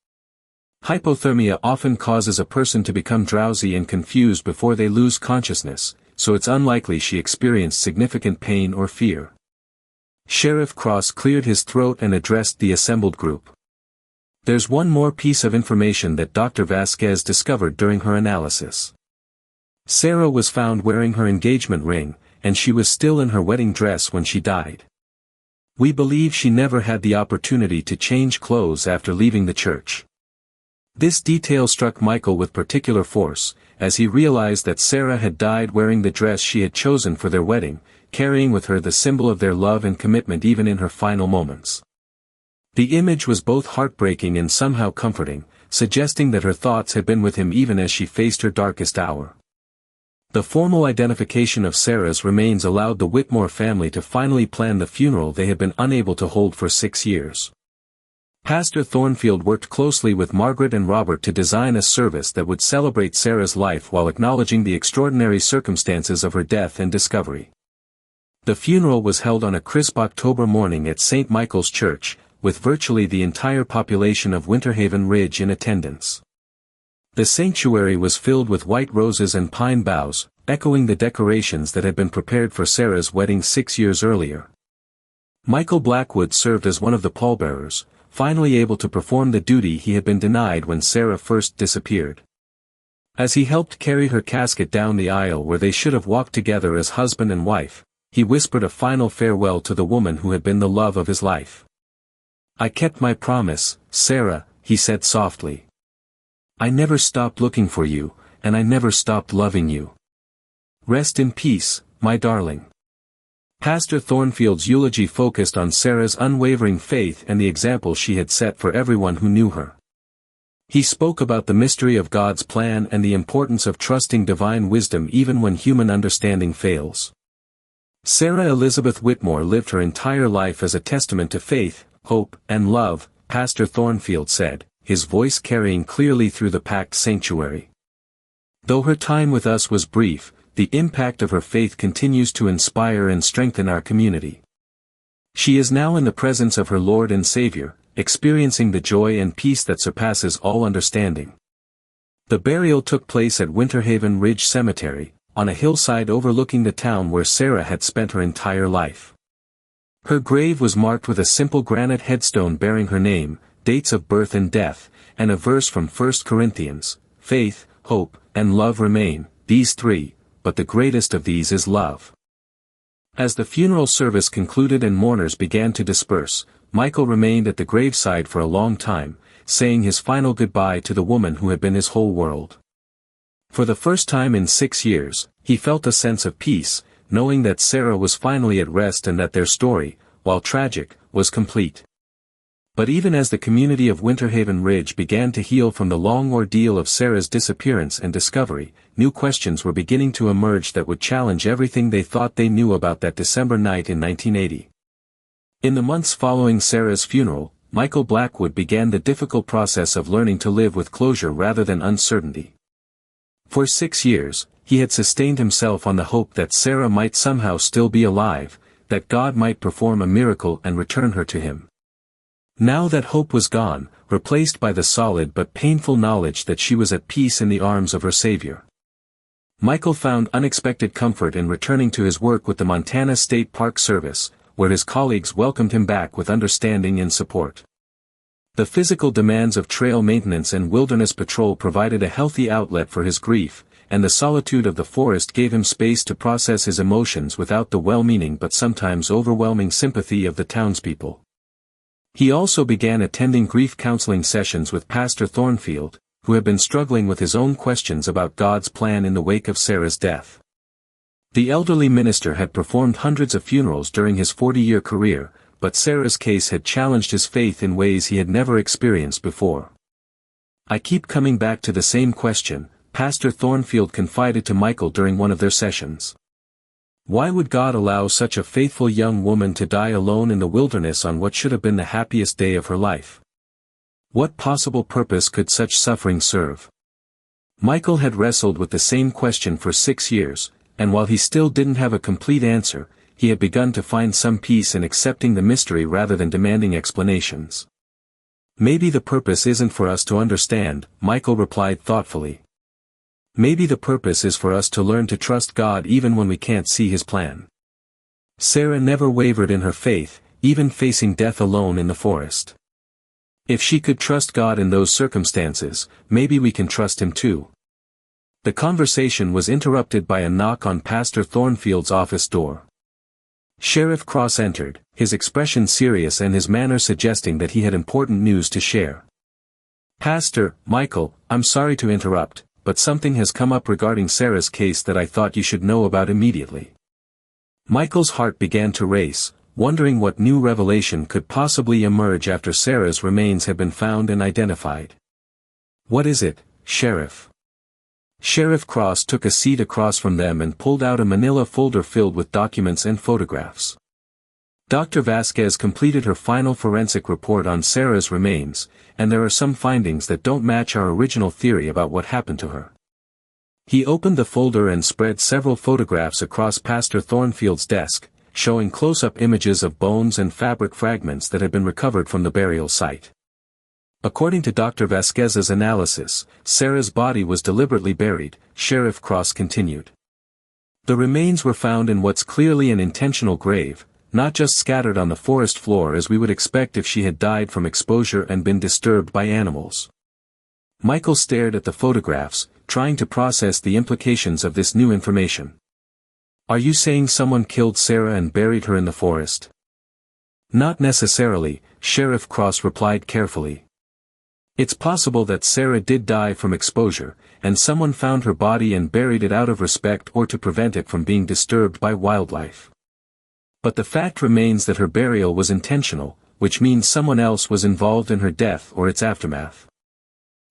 Hypothermia often causes a person to become drowsy and confused before they lose consciousness, so it's unlikely she experienced significant pain or fear." Sheriff Cross cleared his throat and addressed the assembled group. "There's one more piece of information that Dr. Vasquez discovered during her analysis. Sarah was found wearing her engagement ring, and she was still in her wedding dress when she died. We believe she never had the opportunity to change clothes after leaving the church." This detail struck Michael with particular force, as he realized that Sarah had died wearing the dress she had chosen for their wedding, carrying with her the symbol of their love and commitment even in her final moments. The image was both heartbreaking and somehow comforting, suggesting that her thoughts had been with him even as she faced her darkest hour. The formal identification of Sarah's remains allowed the Whitmore family to finally plan the funeral they had been unable to hold for 6 years. Pastor Thornfield worked closely with Margaret and Robert to design a service that would celebrate Sarah's life while acknowledging the extraordinary circumstances of her death and discovery. The funeral was held on a crisp October morning at St. Michael's Church, with virtually the entire population of Winter Haven Ridge in attendance. The sanctuary was filled with white roses and pine boughs, echoing the decorations that had been prepared for Sarah's wedding 6 years earlier. Michael Blackwood served as one of the pallbearers, finally able to perform the duty he had been denied when Sarah first disappeared. As he helped carry her casket down the aisle where they should have walked together as husband and wife, he whispered a final farewell to the woman who had been the love of his life. "I kept my promise, Sarah," he said softly. "I never stopped looking for you, and I never stopped loving you. Rest in peace, my darling." Pastor Thornfield's eulogy focused on Sarah's unwavering faith and the example she had set for everyone who knew her. He spoke about the mystery of God's plan and the importance of trusting divine wisdom even when human understanding fails. Sarah Elizabeth Whitmore lived her entire life as a testament to faith, hope, and love, Pastor Thornfield said, his voice carrying clearly through the packed sanctuary. Though her time with us was brief, the impact of her faith continues to inspire and strengthen our community. She is now in the presence of her Lord and Savior, experiencing the joy and peace that surpasses all understanding. The burial took place at Winter Haven Ridge Cemetery, on a hillside overlooking the town where Sarah had spent her entire life. Her grave was marked with a simple granite headstone bearing her name, dates of birth and death, and a verse from 1 Corinthians, "Faith, hope, and love remain, these three, but the greatest of these is love." As the funeral service concluded and mourners began to disperse, Michael remained at the graveside for a long time, saying his final goodbye to the woman who had been his whole world. For the first time in 6 years, he felt a sense of peace, knowing that Sarah was finally at rest and that their story, while tragic, was complete. But even as the community of Winter Haven Ridge began to heal from the long ordeal of Sarah's disappearance and discovery, new questions were beginning to emerge that would challenge everything they thought they knew about that December night in 1980. In the months following Sarah's funeral, Michael Blackwood began the difficult process of learning to live with closure rather than uncertainty. For 6 years, he had sustained himself on the hope that Sarah might somehow still be alive, that God might perform a miracle and return her to him. Now that hope was gone, replaced by the solid but painful knowledge that she was at peace in the arms of her Savior. Michael found unexpected comfort in returning to his work with the Montana State Park Service, where his colleagues welcomed him back with understanding and support. The physical demands of trail maintenance and wilderness patrol provided a healthy outlet for his grief, and the solitude of the forest gave him space to process his emotions without the well-meaning but sometimes overwhelming sympathy of the townspeople. He also began attending grief counseling sessions with Pastor Thornfield, who had been struggling with his own questions about God's plan in the wake of Sarah's death. The elderly minister had performed hundreds of funerals during his 40-year career, but Sarah's case had challenged his faith in ways he had never experienced before. "I keep coming back to the same question," Pastor Thornfield confided to Michael during one of their sessions. "Why would God allow such a faithful young woman to die alone in the wilderness on what should have been the happiest day of her life? What possible purpose could such suffering serve?" Michael had wrestled with the same question for 6 years, and while he still didn't have a complete answer, he had begun to find some peace in accepting the mystery rather than demanding explanations. "Maybe the purpose isn't for us to understand," Michael replied thoughtfully. "Maybe the purpose is for us to learn to trust God even when we can't see his plan." Sarah never wavered in her faith, even facing death alone in the forest. If she could trust God in those circumstances, maybe we can trust him too. The conversation was interrupted by a knock on Pastor Thornfield's office door. Sheriff Cross entered, his expression serious and his manner suggesting that he had important news to share. "Pastor, Michael, I'm sorry to interrupt, but something has come up regarding Sarah's case that I thought you should know about immediately." Michael's heart began to race, wondering what new revelation could possibly emerge after Sarah's remains had been found and identified. "What is it, Sheriff?" Sheriff Cross took a seat across from them and pulled out a manila folder filled with documents and photographs. Dr. Vasquez completed her final forensic report on Sarah's remains, and there are some findings that don't match our original theory about what happened to her. He opened the folder and spread several photographs across Pastor Thornfield's desk, showing close-up images of bones and fabric fragments that had been recovered from the burial site. According to Dr. Vasquez's analysis, Sarah's body was deliberately buried, Sheriff Cross continued. The remains were found in what's clearly an intentional grave, not just scattered on the forest floor as we would expect if she had died from exposure and been disturbed by animals. Michael stared at the photographs, trying to process the implications of this new information. Are you saying someone killed Sarah and buried her in the forest? Not necessarily, Sheriff Cross replied carefully. It's possible that Sarah did die from exposure, and someone found her body and buried it out of respect or to prevent it from being disturbed by wildlife. But the fact remains that her burial was intentional, which means someone else was involved in her death or its aftermath.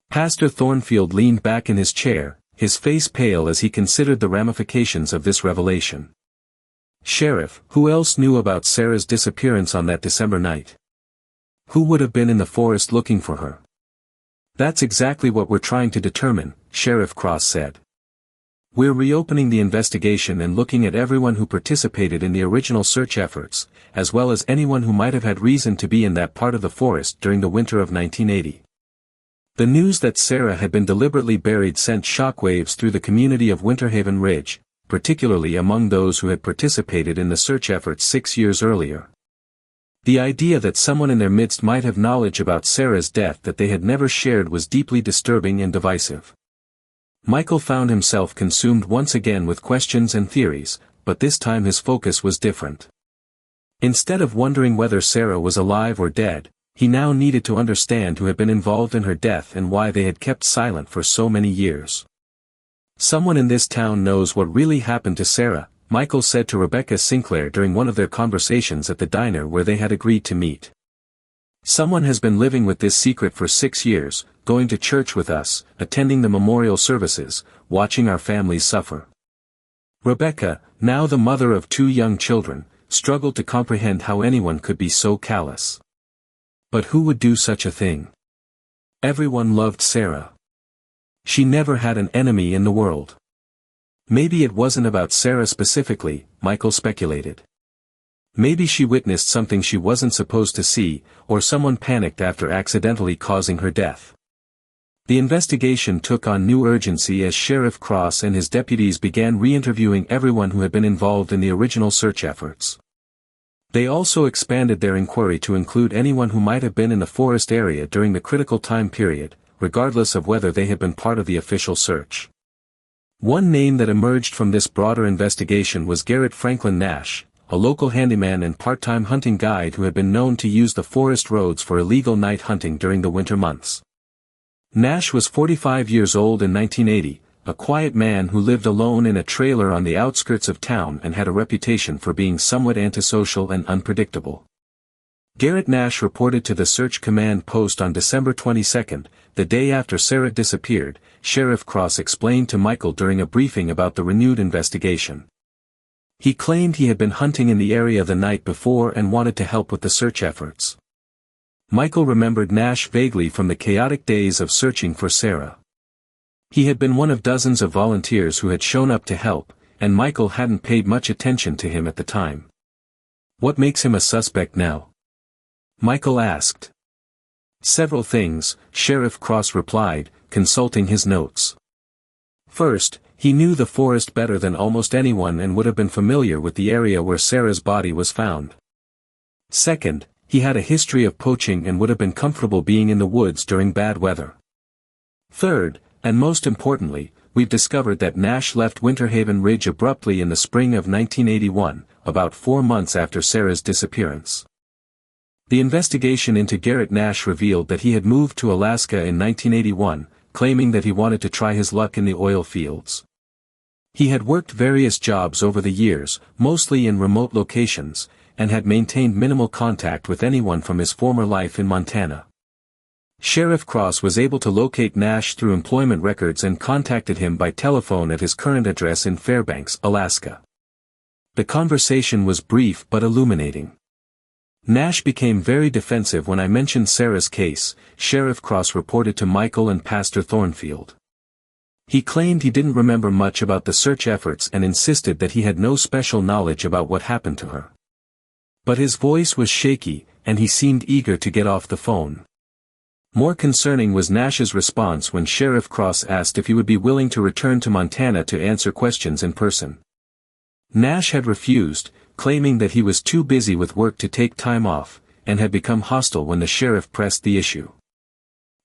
Pastor Thornfield leaned back in his chair, his face pale as he considered the ramifications of this revelation. Sheriff, who else knew about Sarah's disappearance on that December night? Who would have been in the forest looking for her? That's exactly what we're trying to determine, Sheriff Cross said. We're reopening the investigation and looking at everyone who participated in the original search efforts, as well as anyone who might have had reason to be in that part of the forest during the winter of 1980. The news that Sarah had been deliberately buried sent shockwaves through the community of Winter Haven Ridge, particularly among those who had participated in the search efforts 6 years earlier. The idea that someone in their midst might have knowledge about Sarah's death that they had never shared was deeply disturbing and divisive. Michael found himself consumed once again with questions and theories, but this time his focus was different. Instead of wondering whether Sarah was alive or dead, he now needed to understand who had been involved in her death and why they had kept silent for so many years. Someone in this town knows what really happened to Sarah, Michael said to Rebecca Sinclair during one of their conversations at the diner where they had agreed to meet. Someone has been living with this secret for 6 years, going to church with us, attending the memorial services, watching our families suffer. Rebecca, now the mother of 2 young children, struggled to comprehend how anyone could be so callous. But who would do such a thing? Everyone loved Sarah. She never had an enemy in the world. Maybe it wasn't about Sarah specifically, Michael speculated. Maybe she witnessed something she wasn't supposed to see, or someone panicked after accidentally causing her death. The investigation took on new urgency as Sheriff Cross and his deputies began re-interviewing everyone who had been involved in the original search efforts. They also expanded their inquiry to include anyone who might have been in the forest area during the critical time period, regardless of whether they had been part of the official search. One name that emerged from this broader investigation was Garrett Franklin Nash, a local handyman and part-time hunting guide who had been known to use the forest roads for illegal night hunting during the winter months. Nash was 45 years old in 1980, a quiet man who lived alone in a trailer on the outskirts of town and had a reputation for being somewhat antisocial and unpredictable. Garrett Nash reported to the Search Command post on December 22, the day after Sarah disappeared, Sheriff Cross explained to Michael during a briefing about the renewed investigation. He claimed he had been hunting in the area the night before and wanted to help with the search efforts. Michael remembered Nash vaguely from the chaotic days of searching for Sarah. He had been one of dozens of volunteers who had shown up to help, and Michael hadn't paid much attention to him at the time. What makes him a suspect now? Michael asked. Several things, Sheriff Cross replied, consulting his notes. First, he knew the forest better than almost anyone and would have been familiar with the area where Sarah's body was found. Second, he had a history of poaching and would have been comfortable being in the woods during bad weather. Third, and most importantly, we've discovered that Nash left Winter Haven Ridge abruptly in the spring of 1981, about 4 months after Sarah's disappearance. The investigation into Garrett Nash revealed that he had moved to Alaska in 1981, claiming that he wanted to try his luck in the oil fields. He had worked various jobs over the years, mostly in remote locations, and had maintained minimal contact with anyone from his former life in Montana. Sheriff Cross was able to locate Nash through employment records and contacted him by telephone at his current address in Fairbanks, Alaska. The conversation was brief but illuminating. Nash became very defensive when I mentioned Sarah's case, Sheriff Cross reported to Michael and Pastor Thornfield. He claimed he didn't remember much about the search efforts and insisted that he had no special knowledge about what happened to her. But his voice was shaky, and he seemed eager to get off the phone. More concerning was Nash's response when Sheriff Cross asked if he would be willing to return to Montana to answer questions in person. Nash had refused, claiming that he was too busy with work to take time off, and had become hostile when the sheriff pressed the issue.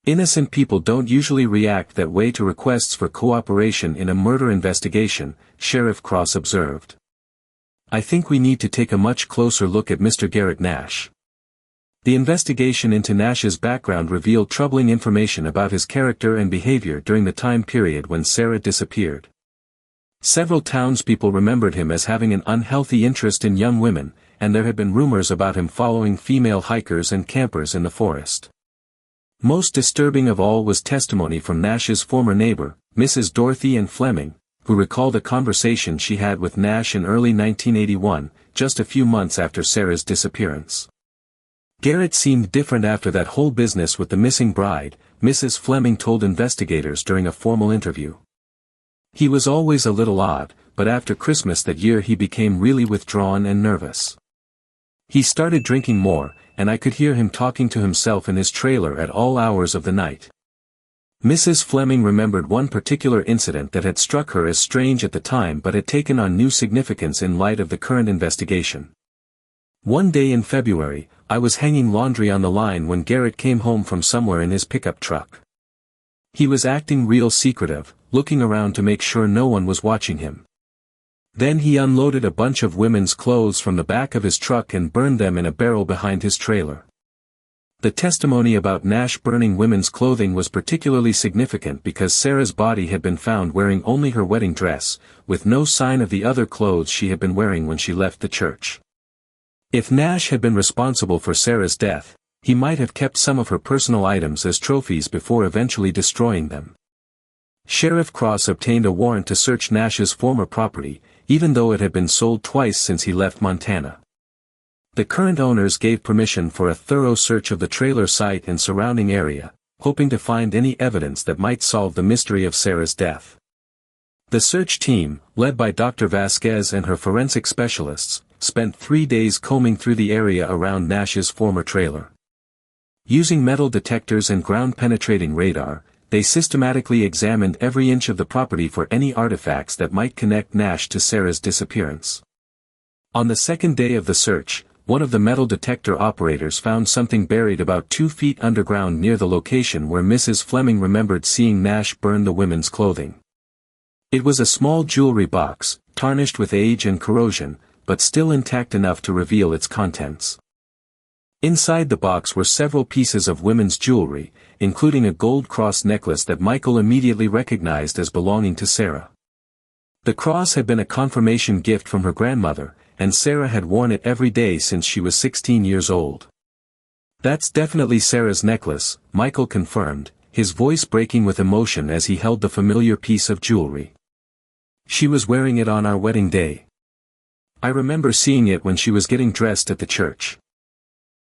Innocent people don't usually react that way to requests for cooperation in a murder investigation, Sheriff Cross observed. I think we need to take a much closer look at Mr. Garrett Nash. The investigation into Nash's background revealed troubling information about his character and behavior during the time period when Sarah disappeared. Several townspeople remembered him as having an unhealthy interest in young women, and there had been rumors about him following female hikers and campers in the forest. Most disturbing of all was testimony from Nash's former neighbor, Mrs. Dorothy Ann Fleming, who recalled a conversation she had with Nash in early 1981, just a few months after Sarah's disappearance. Garrett seemed different after that whole business with the missing bride, Mrs. Fleming told investigators during a formal interview. He was always a little odd, but after Christmas that year he became really withdrawn and nervous. He started drinking more, and I could hear him talking to himself in his trailer at all hours of the night. Mrs. Fleming remembered one particular incident that had struck her as strange at the time but had taken on new significance in light of the current investigation. One day in February, I was hanging laundry on the line when Garrett came home from somewhere in his pickup truck. He was acting real secretive, looking around to make sure no one was watching him. Then he unloaded a bunch of women's clothes from the back of his truck and burned them in a barrel behind his trailer. The testimony about Nash burning women's clothing was particularly significant because Sarah's body had been found wearing only her wedding dress, with no sign of the other clothes she had been wearing when she left the church. If Nash had been responsible for Sarah's death, he might have kept some of her personal items as trophies before eventually destroying them. Sheriff Cross obtained a warrant to search Nash's former property, even though it had been sold twice since he left Montana. The current owners gave permission for a thorough search of the trailer site and surrounding area, hoping to find any evidence that might solve the mystery of Sarah's death. The search team, led by Dr. Vasquez and her forensic specialists, spent 3 days combing through the area around Nash's former trailer. Using metal detectors and ground-penetrating radar, they systematically examined every inch of the property for any artifacts that might connect Nash to Sarah's disappearance. On the second day of the search, one of the metal detector operators found something buried about 2 feet underground near the location where Mrs. Fleming remembered seeing Nash burn the women's clothing. It was a small jewelry box, tarnished with age and corrosion, but still intact enough to reveal its contents. Inside the box were several pieces of women's jewelry, including a gold cross necklace that Michael immediately recognized as belonging to Sarah. The cross had been a confirmation gift from her grandmother, and Sarah had worn it every day since she was 16 years old. "That's definitely Sarah's necklace," Michael confirmed, his voice breaking with emotion as he held the familiar piece of jewelry. "She was wearing it on our wedding day. I remember seeing it when she was getting dressed at the church."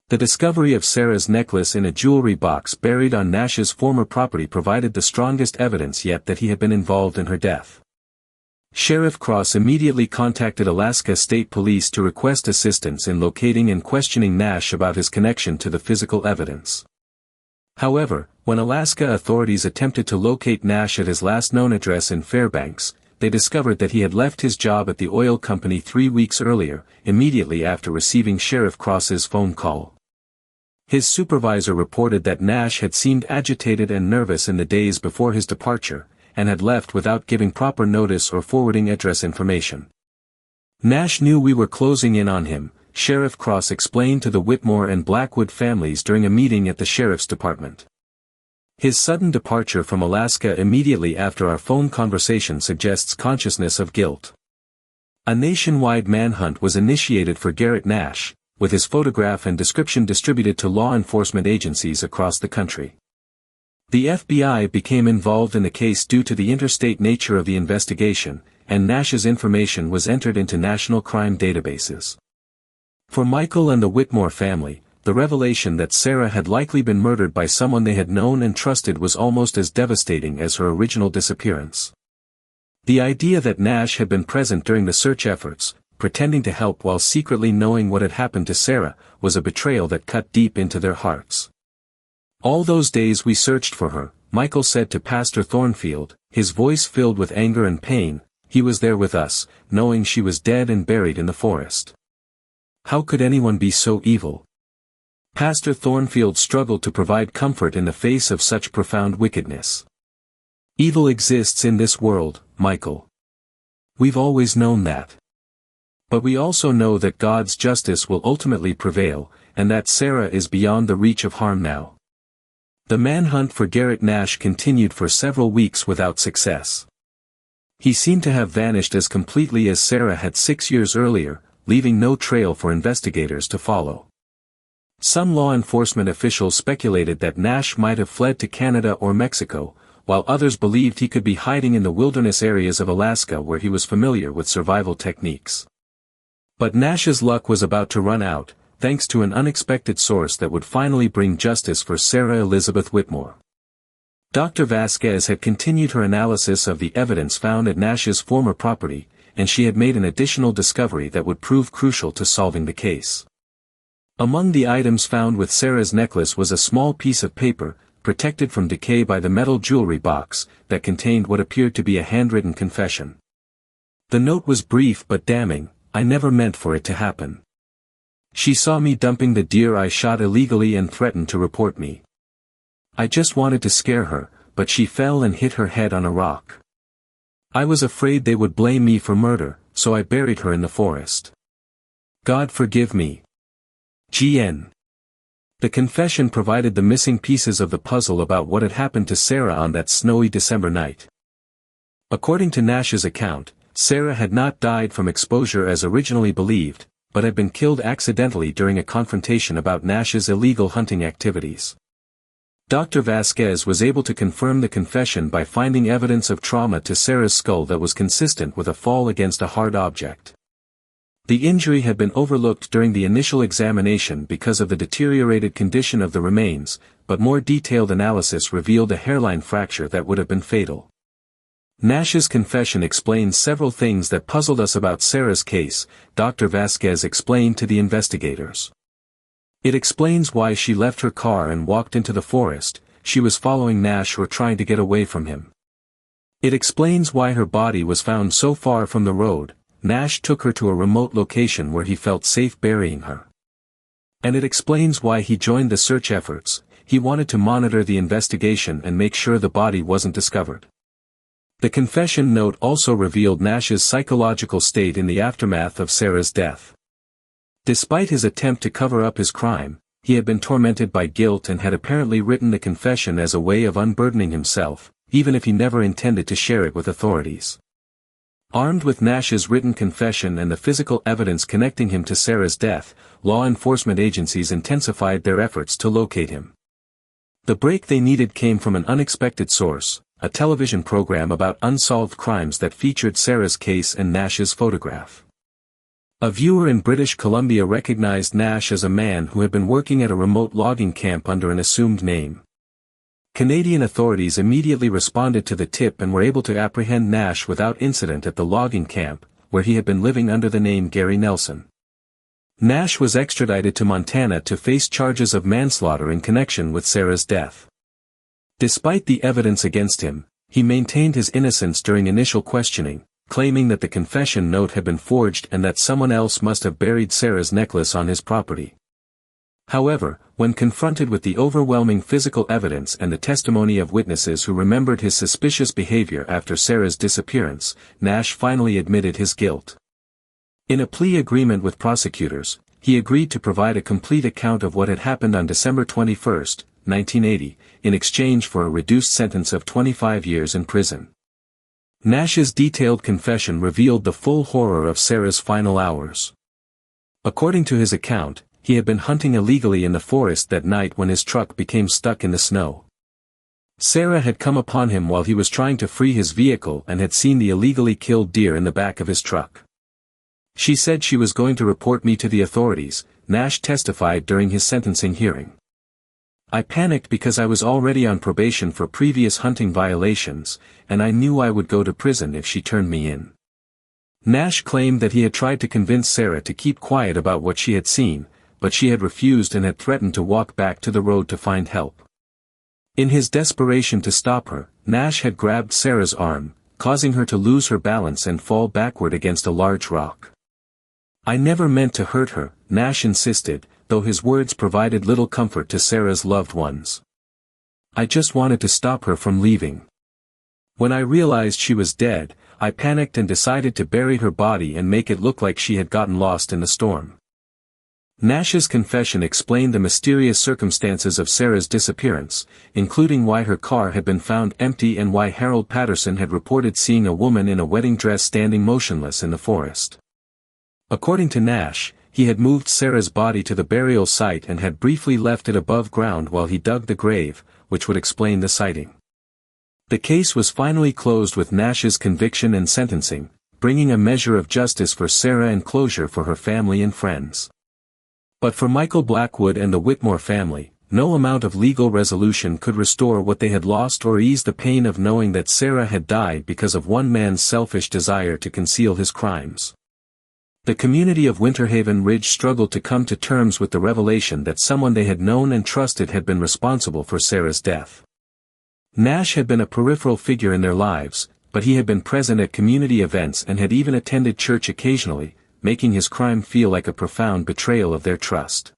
The discovery of Sarah's necklace in a jewelry box buried on Nash's former property provided the strongest evidence yet that he had been involved in her death. Sheriff Cross immediately contacted Alaska State Police to request assistance in locating and questioning Nash about his connection to the physical evidence. However, when Alaska authorities attempted to locate Nash at his last known address in Fairbanks, they discovered that he had left his job at the oil company 3 weeks earlier, immediately after receiving Sheriff Cross's phone call. His supervisor reported that Nash had seemed agitated and nervous in the days before his departure, and had left without giving proper notice or forwarding address information. "Nash knew we were closing in on him," Sheriff Cross explained to the Whitmore and Blackwood families during a meeting at the sheriff's department. "His sudden departure from Alaska immediately after our phone conversation suggests consciousness of guilt." A nationwide manhunt was initiated for Garrett Nash, with his photograph and description distributed to law enforcement agencies across the country. The FBI became involved in the case due to the interstate nature of the investigation, and Nash's information was entered into national crime databases. For Michael and the Whitmore family, the revelation that Sarah had likely been murdered by someone they had known and trusted was almost as devastating as her original disappearance. The idea that Nash had been present during the search efforts, pretending to help while secretly knowing what had happened to Sarah, was a betrayal that cut deep into their hearts. "All those days we searched for her," Michael said to Pastor Thornfield, his voice filled with anger and pain. "He was there with us, knowing she was dead and buried in the forest. How could anyone be so evil?" Pastor Thornfield struggled to provide comfort in the face of such profound wickedness. "Evil exists in this world, Michael. We've always known that. But we also know that God's justice will ultimately prevail, and that Sarah is beyond the reach of harm now." The manhunt for Garrett Nash continued for several weeks without success. He seemed to have vanished as completely as Sarah had 6 years earlier, leaving no trail for investigators to follow. Some law enforcement officials speculated that Nash might have fled to Canada or Mexico, while others believed he could be hiding in the wilderness areas of Alaska where he was familiar with survival techniques. But Nash's luck was about to run out, thanks to an unexpected source that would finally bring justice for Sarah Elizabeth Whitmore. Dr. Vasquez had continued her analysis of the evidence found at Nash's former property, and she had made an additional discovery that would prove crucial to solving the case. Among the items found with Sarah's necklace was a small piece of paper, protected from decay by the metal jewelry box, that contained what appeared to be a handwritten confession. The note was brief but damning. "I never meant for it to happen. She saw me dumping the deer I shot illegally and threatened to report me. I just wanted to scare her, but she fell and hit her head on a rock. I was afraid they would blame me for murder, so I buried her in the forest. God forgive me. GN." The confession provided the missing pieces of the puzzle about what had happened to Sarah on that snowy December night. According to Nash's account, Sarah had not died from exposure as originally believed, but had been killed accidentally during a confrontation about Nash's illegal hunting activities. Dr. Vasquez was able to confirm the confession by finding evidence of trauma to Sarah's skull that was consistent with a fall against a hard object. The injury had been overlooked during the initial examination because of the deteriorated condition of the remains, but more detailed analysis revealed a hairline fracture that would have been fatal. Nash's confession explains several things that puzzled us about Sarah's case, Dr. Vasquez explained to the investigators. It explains why she left her car and walked into the forest. She was following Nash or trying to get away from him. It explains why her body was found so far from the road. Nash took her to a remote location where he felt safe burying her. And it explains why he joined the search efforts. He wanted to monitor the investigation and make sure the body wasn't discovered. The confession note also revealed Nash's psychological state in the aftermath of Sarah's death. Despite his attempt to cover up his crime, he had been tormented by guilt and had apparently written the confession as a way of unburdening himself, even if he never intended to share it with authorities. Armed with Nash's written confession and the physical evidence connecting him to Sarah's death, law enforcement agencies intensified their efforts to locate him. The break they needed came from an unexpected source, a television program about unsolved crimes that featured Sarah's case and Nash's photograph. A viewer in British Columbia recognized Nash as a man who had been working at a remote logging camp under an assumed name. Canadian authorities immediately responded to the tip and were able to apprehend Nash without incident at the logging camp, where he had been living under the name Gary Nelson. Nash was extradited to Montana to face charges of manslaughter in connection with Sarah's death. Despite the evidence against him, he maintained his innocence during initial questioning, claiming that the confession note had been forged and that someone else must have buried Sarah's necklace on his property. However, when confronted with the overwhelming physical evidence and the testimony of witnesses who remembered his suspicious behavior after Sarah's disappearance, Nash finally admitted his guilt. In a plea agreement with prosecutors, he agreed to provide a complete account of what had happened on December 21, 1980, in exchange for a reduced sentence of 25 years in prison. Nash's detailed confession revealed the full horror of Sarah's final hours. According to his account, he had been hunting illegally in the forest that night when his truck became stuck in the snow. Sarah had come upon him while he was trying to free his vehicle and had seen the illegally killed deer in the back of his truck. She said she was going to report me to the authorities, Nash testified during his sentencing hearing. I panicked because I was already on probation for previous hunting violations, and I knew I would go to prison if she turned me in. Nash claimed that he had tried to convince Sarah to keep quiet about what she had seen, but she had refused and had threatened to walk back to the road to find help. In his desperation to stop her, Nash had grabbed Sarah's arm, causing her to lose her balance and fall backward against a large rock. I never meant to hurt her, Nash insisted, though his words provided little comfort to Sarah's loved ones. I just wanted to stop her from leaving. When I realized she was dead, I panicked and decided to bury her body and make it look like she had gotten lost in the storm. Nash's confession explained the mysterious circumstances of Sarah's disappearance, including why her car had been found empty and why Harold Patterson had reported seeing a woman in a wedding dress standing motionless in the forest. According to Nash, he had moved Sarah's body to the burial site and had briefly left it above ground while he dug the grave, which would explain the sighting. The case was finally closed with Nash's conviction and sentencing, bringing a measure of justice for Sarah and closure for her family and friends. But for Michael Blackwood and the Whitmore family, no amount of legal resolution could restore what they had lost or ease the pain of knowing that Sarah had died because of one man's selfish desire to conceal his crimes. The community of Winter Haven Ridge struggled to come to terms with the revelation that someone they had known and trusted had been responsible for Sarah's death. Nash had been a peripheral figure in their lives, but he had been present at community events and had even attended church occasionally, making his crime feel like a profound betrayal of their trust.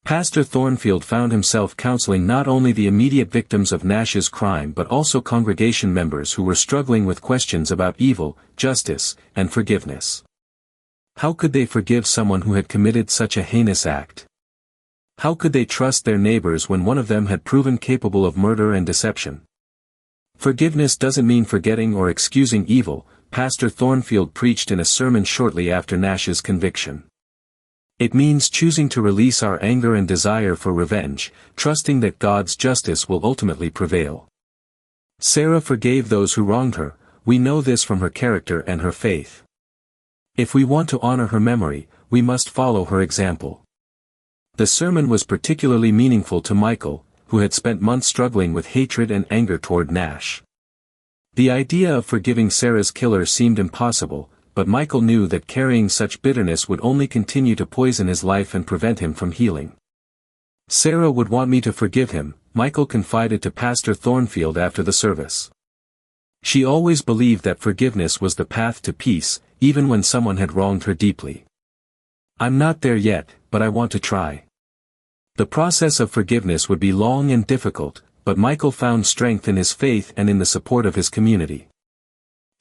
Pastor Thornfield found himself counseling not only the immediate victims of Nash's crime but also congregation members who were struggling with questions about evil, justice, and forgiveness. How could they forgive someone who had committed such a heinous act? How could they trust their neighbors when one of them had proven capable of murder and deception? Forgiveness doesn't mean forgetting or excusing evil, Pastor Thornfield preached in a sermon shortly after Nash's conviction. It means choosing to release our anger and desire for revenge, trusting that God's justice will ultimately prevail. Sarah forgave those who wronged her, we know this from her character and her faith. If we want to honor her memory, we must follow her example. The sermon was particularly meaningful to Michael, who had spent months struggling with hatred and anger toward Nash. The idea of forgiving Sarah's killer seemed impossible, but Michael knew that carrying such bitterness would only continue to poison his life and prevent him from healing. Sarah would want me to forgive him, Michael confided to Pastor Thornfield after the service. She always believed that forgiveness was the path to peace, even when someone had wronged her deeply. I'm not there yet, but I want to try. The process of forgiveness would be long and difficult, but Michael found strength in his faith and in the support of his community.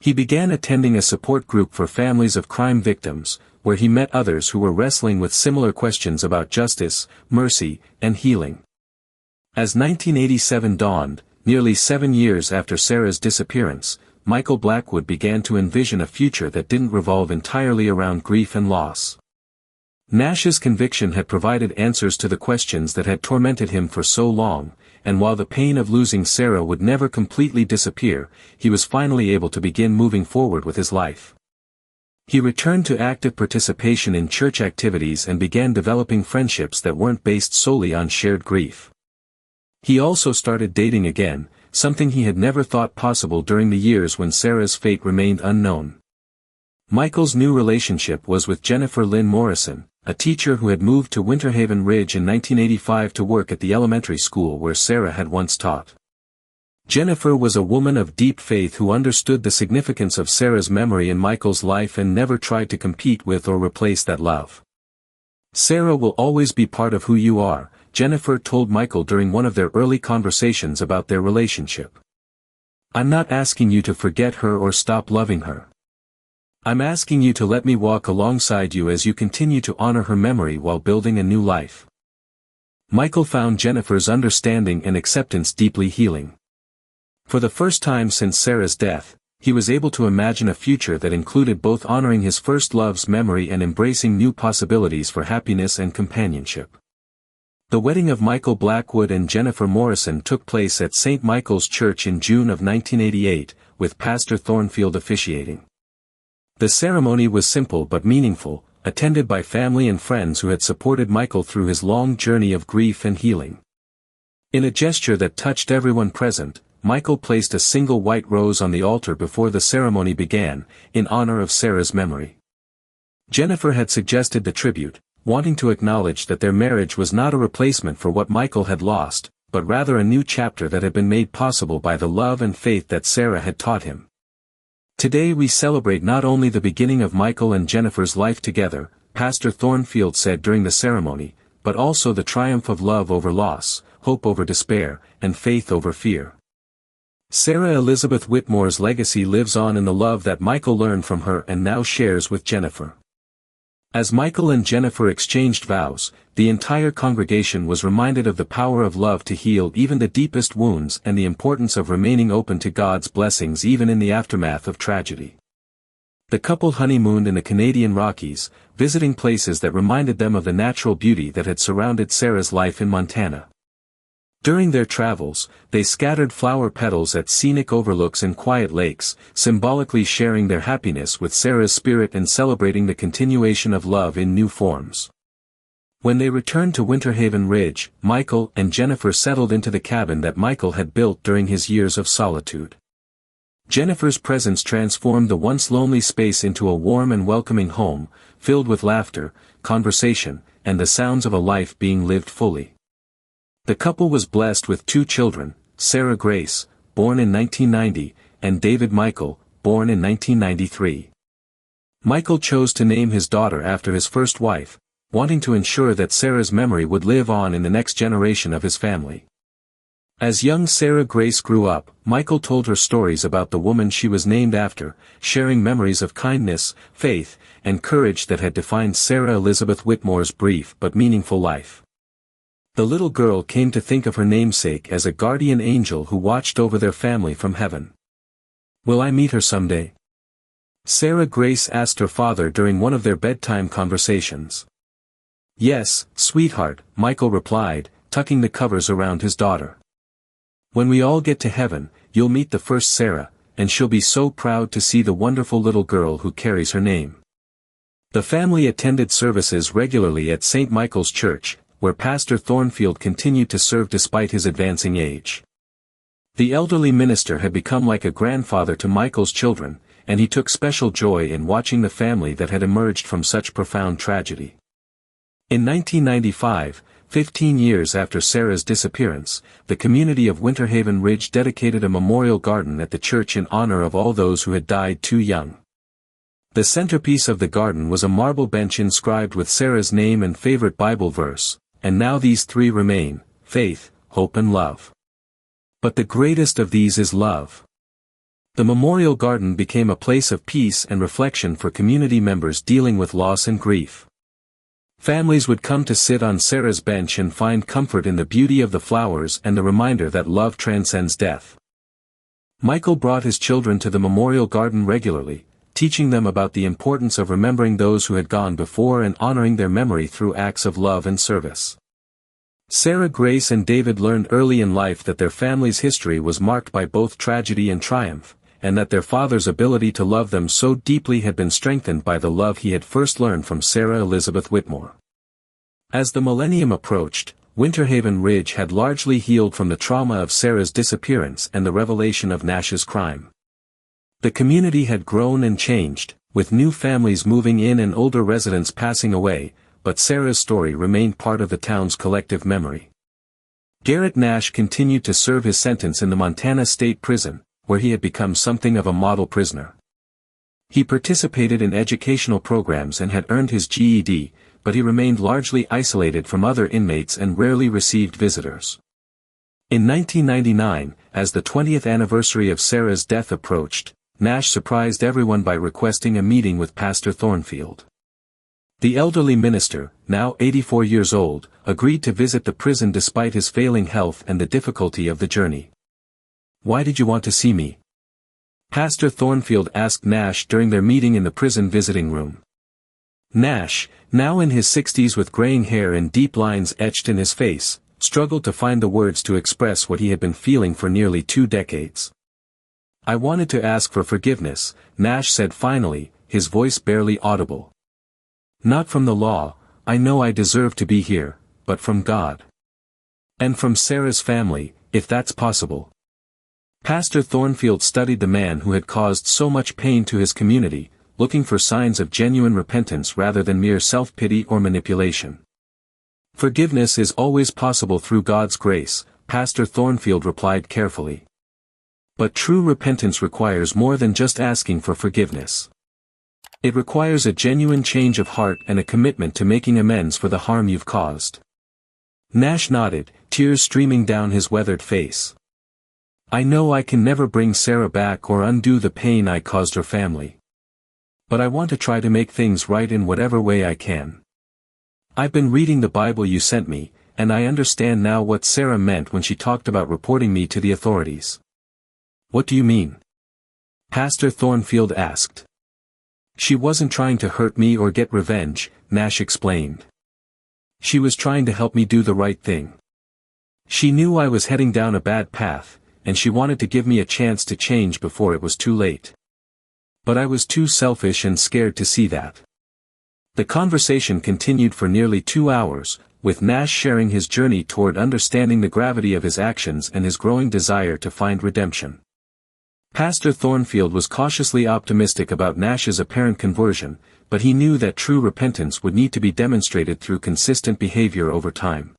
He began attending a support group for families of crime victims, where he met others who were wrestling with similar questions about justice, mercy, and healing. As 1987 dawned, nearly 7 years after Sarah's disappearance, Michael Blackwood began to envision a future that didn't revolve entirely around grief and loss. Nash's conviction had provided answers to the questions that had tormented him for so long, and while the pain of losing Sarah would never completely disappear, he was finally able to begin moving forward with his life. He returned to active participation in church activities and began developing friendships that weren't based solely on shared grief. He also started dating again, something he had never thought possible during the years when Sarah's fate remained unknown. Michael's new relationship was with Jennifer Lynn Morrison, a teacher who had moved to Winter Haven Ridge in 1985 to work at the elementary school where Sarah had once taught. Jennifer was a woman of deep faith who understood the significance of Sarah's memory in Michael's life and never tried to compete with or replace that love. Sarah will always be part of who you are, Jennifer told Michael during one of their early conversations about their relationship. I'm not asking you to forget her or stop loving her. I'm asking you to let me walk alongside you as you continue to honor her memory while building a new life. Michael found Jennifer's understanding and acceptance deeply healing. For the first time since Sarah's death, he was able to imagine a future that included both honoring his first love's memory and embracing new possibilities for happiness and companionship. The wedding of Michael Blackwood and Jennifer Morrison took place at St. Michael's Church in June of 1988, with Pastor Thornfield officiating. The ceremony was simple but meaningful, attended by family and friends who had supported Michael through his long journey of grief and healing. In a gesture that touched everyone present, Michael placed a single white rose on the altar before the ceremony began, in honor of Sarah's memory. Jennifer had suggested the tribute, wanting to acknowledge that their marriage was not a replacement for what Michael had lost, but rather a new chapter that had been made possible by the love and faith that Sarah had taught him. Today we celebrate not only the beginning of Michael and Jennifer's life together, Pastor Thornfield said during the ceremony, but also the triumph of love over loss, hope over despair, and faith over fear. Sarah Elizabeth Whitmore's legacy lives on in the love that Michael learned from her and now shares with Jennifer. As Michael and Jennifer exchanged vows, the entire congregation was reminded of the power of love to heal even the deepest wounds and the importance of remaining open to God's blessings even in the aftermath of tragedy. The couple honeymooned in the Canadian Rockies, visiting places that reminded them of the natural beauty that had surrounded Sarah's life in Montana. During their travels, they scattered flower petals at scenic overlooks and quiet lakes, symbolically sharing their happiness with Sarah's spirit and celebrating the continuation of love in new forms. When they returned to Winter Haven Ridge, Michael and Jennifer settled into the cabin that Michael had built during his years of solitude. Jennifer's presence transformed the once lonely space into a warm and welcoming home, filled with laughter, conversation, and the sounds of a life being lived fully. The couple was blessed with 2 children, Sarah Grace, born in 1990, and David Michael, born in 1993. Michael chose to name his daughter after his first wife, wanting to ensure that Sarah's memory would live on in the next generation of his family. As young Sarah Grace grew up, Michael told her stories about the woman she was named after, sharing memories of kindness, faith, and courage that had defined Sarah Elizabeth Whitmore's brief but meaningful life. The little girl came to think of her namesake as a guardian angel who watched over their family from heaven. "Will I meet her someday?" Sarah Grace asked her father during one of their bedtime conversations. "Yes, sweetheart," Michael replied, tucking the covers around his daughter. "When we all get to heaven, you'll meet the first Sarah, and she'll be so proud to see the wonderful little girl who carries her name." The family attended services regularly at St. Michael's Church, where Pastor Thornfield continued to serve despite his advancing age. The elderly minister had become like a grandfather to Michael's children, and he took special joy in watching the family that had emerged from such profound tragedy. In 1995, 15 years after Sarah's disappearance, the community of Winter Haven Ridge dedicated a memorial garden at the church in honor of all those who had died too young. The centerpiece of the garden was a marble bench inscribed with Sarah's name and favorite Bible verse, and now these 3 remain: faith, hope and love. But the greatest of these is love. The memorial garden became a place of peace and reflection for community members dealing with loss and grief. Families would come to sit on Sarah's bench and find comfort in the beauty of the flowers and the reminder that love transcends death. Michael brought his children to the memorial garden regularly, teaching them about the importance of remembering those who had gone before and honoring their memory through acts of love and service. Sarah Grace and David learned early in life that their family's history was marked by both tragedy and triumph, and that their father's ability to love them so deeply had been strengthened by the love he had first learned from Sarah Elizabeth Whitmore. As the millennium approached, Winter Haven Ridge had largely healed from the trauma of Sarah's disappearance and the revelation of Nash's crime. The community had grown and changed, with new families moving in and older residents passing away, but Sarah's story remained part of the town's collective memory. Garrett Nash continued to serve his sentence in the Montana State Prison, where he had become something of a model prisoner. He participated in educational programs and had earned his GED, but he remained largely isolated from other inmates and rarely received visitors. In 1999, as the 20th anniversary of Sarah's death approached, Nash surprised everyone by requesting a meeting with Pastor Thornfield. The elderly minister, now 84 years old, agreed to visit the prison despite his failing health and the difficulty of the journey. "Why did you want to see me?" Pastor Thornfield asked Nash during their meeting in the prison visiting room. Nash, now in his 60s with graying hair and deep lines etched in his face, struggled to find the words to express what he had been feeling for nearly 2 decades. "I wanted to ask for forgiveness," Nash said finally, his voice barely audible. "Not from the law, I know I deserve to be here, but from God. And from Sarah's family, if that's possible." Pastor Thornfield studied the man who had caused so much pain to his community, looking for signs of genuine repentance rather than mere self-pity or manipulation. "Forgiveness is always possible through God's grace," Pastor Thornfield replied carefully. "But true repentance requires more than just asking for forgiveness. It requires a genuine change of heart and a commitment to making amends for the harm you've caused." Nash nodded, tears streaming down his weathered face. "I know I can never bring Sarah back or undo the pain I caused her family. But I want to try to make things right in whatever way I can. I've been reading the Bible you sent me, and I understand now what Sarah meant when she talked about reporting me to the authorities." "What do you mean?" Pastor Thornfield asked. "She wasn't trying to hurt me or get revenge," Nash explained. "She was trying to help me do the right thing. She knew I was heading down a bad path, and she wanted to give me a chance to change before it was too late. But I was too selfish and scared to see that." The conversation continued for nearly 2 hours, with Nash sharing his journey toward understanding the gravity of his actions and his growing desire to find redemption. Pastor Thornfield was cautiously optimistic about Nash's apparent conversion, but he knew that true repentance would need to be demonstrated through consistent behavior over time.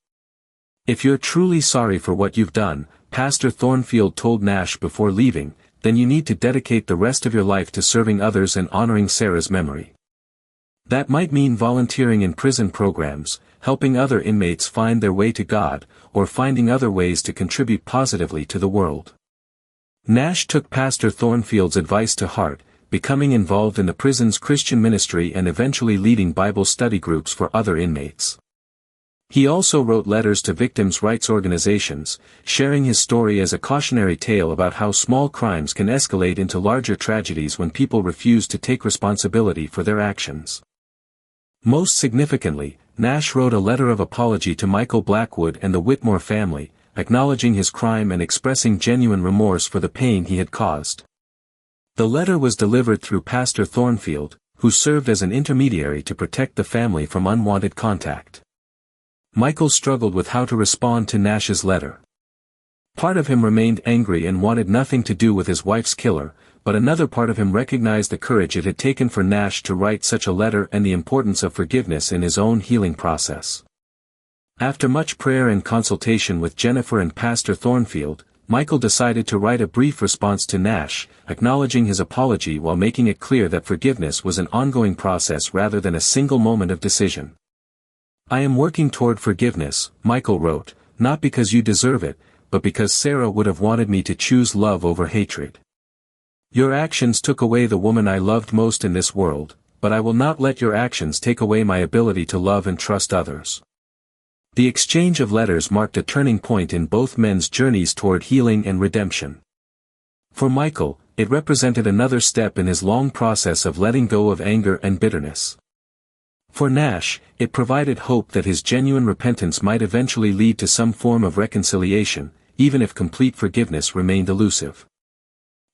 "If you're truly sorry for what you've done," Pastor Thornfield told Nash before leaving, "then you need to dedicate the rest of your life to serving others and honoring Sarah's memory. That might mean volunteering in prison programs, helping other inmates find their way to God, or finding other ways to contribute positively to the world." Nash took Pastor Thornfield's advice to heart, becoming involved in the prison's Christian ministry and eventually leading Bible study groups for other inmates. He also wrote letters to victims' rights organizations, sharing his story as a cautionary tale about how small crimes can escalate into larger tragedies when people refuse to take responsibility for their actions. Most significantly, Nash wrote a letter of apology to Michael Blackwood and the Whitmore family, acknowledging his crime and expressing genuine remorse for the pain he had caused. The letter was delivered through Pastor Thornfield, who served as an intermediary to protect the family from unwanted contact. Michael struggled with how to respond to Nash's letter. Part of him remained angry and wanted nothing to do with his wife's killer, but another part of him recognized the courage it had taken for Nash to write such a letter and the importance of forgiveness in his own healing process. After much prayer and consultation with Jennifer and Pastor Thornfield, Michael decided to write a brief response to Nash, acknowledging his apology while making it clear that forgiveness was an ongoing process rather than a single moment of decision. "I am working toward forgiveness," Michael wrote, "not because you deserve it, but because Sarah would have wanted me to choose love over hatred. Your actions took away the woman I loved most in this world, but I will not let your actions take away my ability to love and trust others." The exchange of letters marked a turning point in both men's journeys toward healing and redemption. For Michael, it represented another step in his long process of letting go of anger and bitterness. For Nash, it provided hope that his genuine repentance might eventually lead to some form of reconciliation, even if complete forgiveness remained elusive.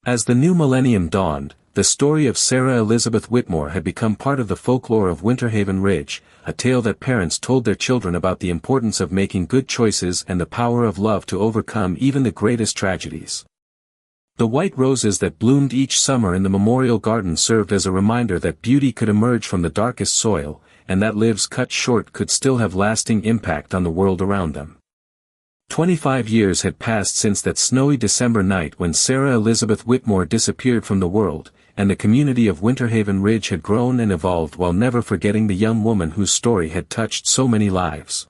As the new millennium dawned, the story of Sarah Elizabeth Whitmore had become part of the folklore of Winter Haven Ridge, a tale that parents told their children about the importance of making good choices and the power of love to overcome even the greatest tragedies. The white roses that bloomed each summer in the memorial garden served as a reminder that beauty could emerge from the darkest soil, and that lives cut short could still have lasting impact on the world around them. 25 years had passed since that snowy December night when Sarah Elizabeth Whitmore disappeared from the world, and the community of Winter Haven Ridge had grown and evolved while never forgetting the young woman whose story had touched so many lives.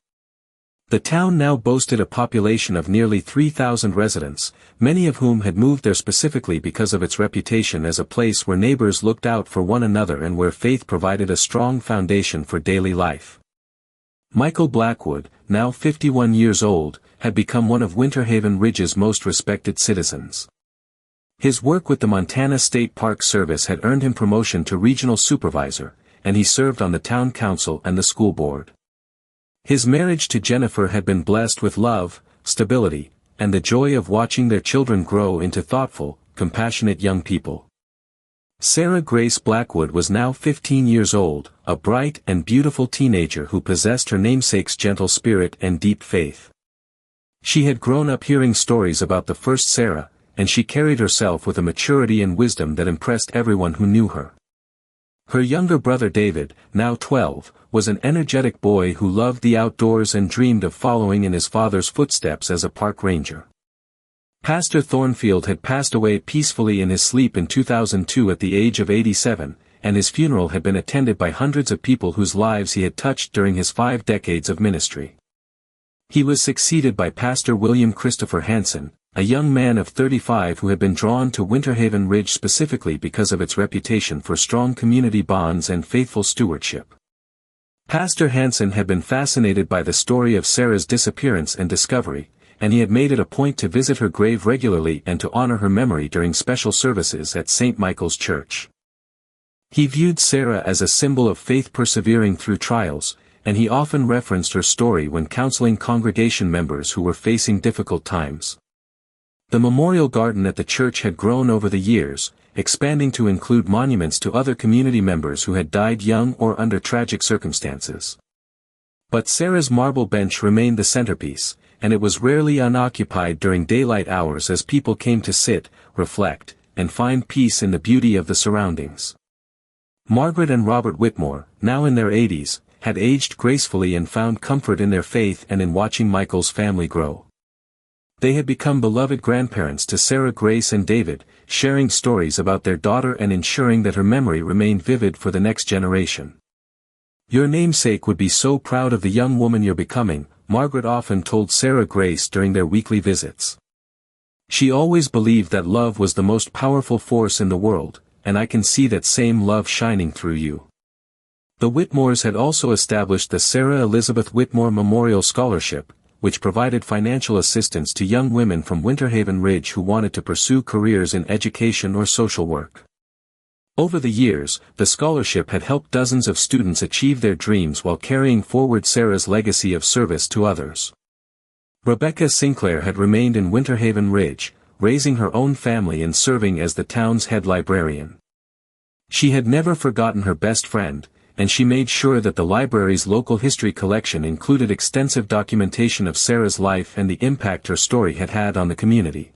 The town now boasted a population of nearly 3,000 residents, many of whom had moved there specifically because of its reputation as a place where neighbors looked out for one another and where faith provided a strong foundation for daily life. Michael Blackwood, now 51 years old, had become one of Winter Haven Ridge's most respected citizens. His work with the Montana State Park Service had earned him promotion to regional supervisor, and he served on the town council and the school board. His marriage to Jennifer had been blessed with love, stability, and the joy of watching their children grow into thoughtful, compassionate young people. Sarah Grace Blackwood was now 15 years old, a bright and beautiful teenager who possessed her namesake's gentle spirit and deep faith. She had grown up hearing stories about the first Sarah, and she carried herself with a maturity and wisdom that impressed everyone who knew her. Her younger brother David, now 12, was an energetic boy who loved the outdoors and dreamed of following in his father's footsteps as a park ranger. Pastor Thornfield had passed away peacefully in his sleep in 2002 at the age of 87, and his funeral had been attended by hundreds of people whose lives he had touched during his 5 decades of ministry. He was succeeded by Pastor William Christopher Hansen, a young man of 35 who had been drawn to Winter Haven Ridge specifically because of its reputation for strong community bonds and faithful stewardship. Pastor Hansen had been fascinated by the story of Sarah's disappearance and discovery, and he had made it a point to visit her grave regularly and to honor her memory during special services at St. Michael's Church. He viewed Sarah as a symbol of faith persevering through trials, and he often referenced her story when counseling congregation members who were facing difficult times. The memorial garden at the church had grown over the years, expanding to include monuments to other community members who had died young or under tragic circumstances. But Sarah's marble bench remained the centerpiece, and it was rarely unoccupied during daylight hours as people came to sit, reflect, and find peace in the beauty of the surroundings. Margaret and Robert Whitmore, now in their 80s, had aged gracefully and found comfort in their faith and in watching Michael's family grow. They had become beloved grandparents to Sarah Grace and David, sharing stories about their daughter and ensuring that her memory remained vivid for the next generation. "Your namesake would be so proud of the young woman you're becoming," Margaret often told Sarah Grace during their weekly visits. "She always believed that love was the most powerful force in the world, and I can see that same love shining through you." The Whitmores had also established the Sarah Elizabeth Whitmore Memorial Scholarship, which provided financial assistance to young women from Winter Haven Ridge who wanted to pursue careers in education or social work. Over the years, the scholarship had helped dozens of students achieve their dreams while carrying forward Sarah's legacy of service to others. Rebecca Sinclair had remained in Winter Haven Ridge, raising her own family and serving as the town's head librarian. She had never forgotten her best friend, and she made sure that the library's local history collection included extensive documentation of Sarah's life and the impact her story had had on the community.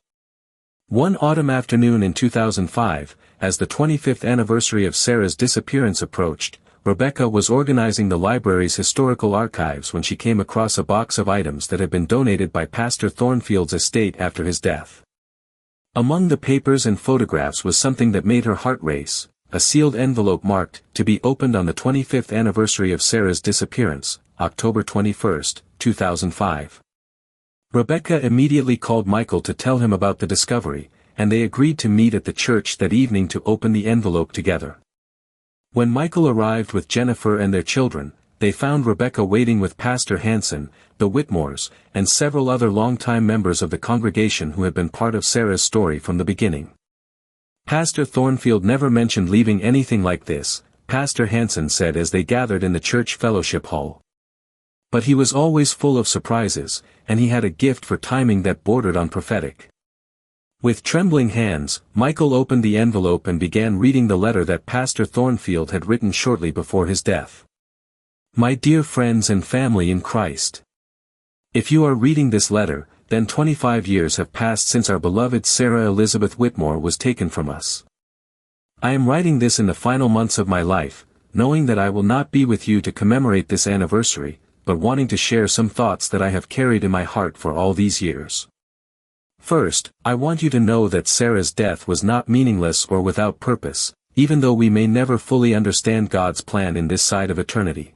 One autumn afternoon in 2005, as the 25th anniversary of Sarah's disappearance approached, Rebecca was organizing the library's historical archives when she came across a box of items that had been donated by Pastor Thornfield's estate after his death. Among the papers and photographs was something that made her heart race, a sealed envelope marked, "To be opened on the 25th anniversary of Sarah's disappearance, October 21, 2005. Rebecca immediately called Michael to tell him about the discovery, and they agreed to meet at the church that evening to open the envelope together. When Michael arrived with Jennifer and their children, they found Rebecca waiting with Pastor Hansen, the Whitmores, and several other longtime members of the congregation who had been part of Sarah's story from the beginning. "Pastor Thornfield never mentioned leaving anything like this," Pastor Hansen said as they gathered in the church fellowship hall. "But he was always full of surprises, and he had a gift for timing that bordered on prophetic." With trembling hands, Michael opened the envelope and began reading the letter that Pastor Thornfield had written shortly before his death. "My dear friends and family in Christ. If you are reading this letter, then 25 years have passed since our beloved Sarah Elizabeth Whitmore was taken from us. I am writing this in the final months of my life, knowing that I will not be with you to commemorate this anniversary, but wanting to share some thoughts that I have carried in my heart for all these years. First, I want you to know that Sarah's death was not meaningless or without purpose, even though we may never fully understand God's plan in this side of eternity.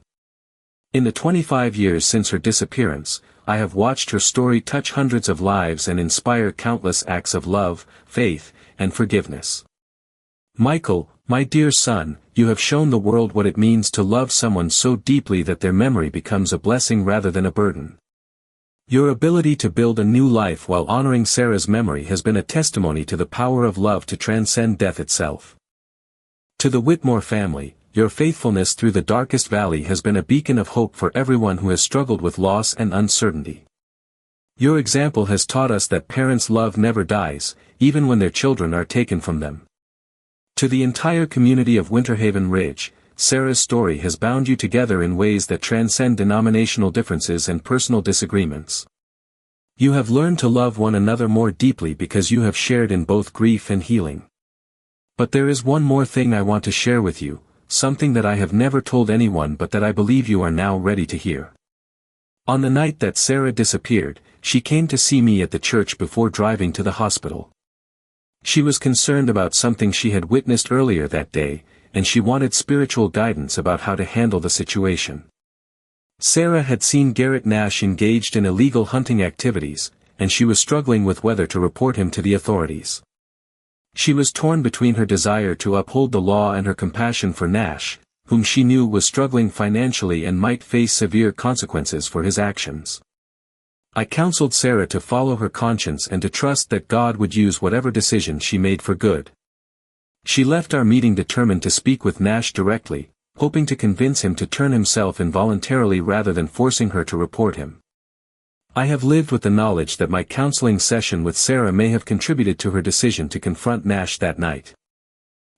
In the 25 years since her disappearance, I have watched her story touch hundreds of lives and inspire countless acts of love, faith, and forgiveness. Michael, my dear son, you have shown the world what it means to love someone so deeply that their memory becomes a blessing rather than a burden. Your ability to build a new life while honoring Sarah's memory has been a testimony to the power of love to transcend death itself. To the Whitmore family, your faithfulness through the darkest valley has been a beacon of hope for everyone who has struggled with loss and uncertainty. Your example has taught us that parents' love never dies, even when their children are taken from them. To the entire community of Winter Haven Ridge, Sarah's story has bound you together in ways that transcend denominational differences and personal disagreements. You have learned to love one another more deeply because you have shared in both grief and healing. But there is one more thing I want to share with you, something that I have never told anyone but that I believe you are now ready to hear. On the night that Sarah disappeared, she came to see me at the church before driving to the hospital. She was concerned about something she had witnessed earlier that day, and she wanted spiritual guidance about how to handle the situation. Sarah had seen Garrett Nash engaged in illegal hunting activities, and she was struggling with whether to report him to the authorities. She was torn between her desire to uphold the law and her compassion for Nash, whom she knew was struggling financially and might face severe consequences for his actions. I counseled Sarah to follow her conscience and to trust that God would use whatever decision she made for good. She left our meeting determined to speak with Nash directly, hoping to convince him to turn himself in voluntarily rather than forcing her to report him. I have lived with the knowledge that my counseling session with Sarah may have contributed to her decision to confront Nash that night.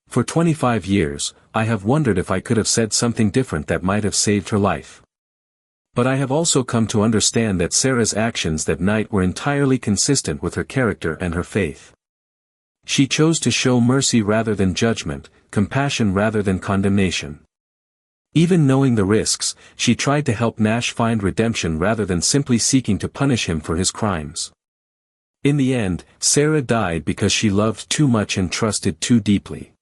For 25 years, I have wondered if I could have said something different that might have saved her life. But I have also come to understand that Sarah's actions that night were entirely consistent with her character and her faith. She chose to show mercy rather than judgment, compassion rather than condemnation. Even knowing the risks, she tried to help Nash find redemption rather than simply seeking to punish him for his crimes. In the end, Sarah died because she loved too much and trusted too deeply.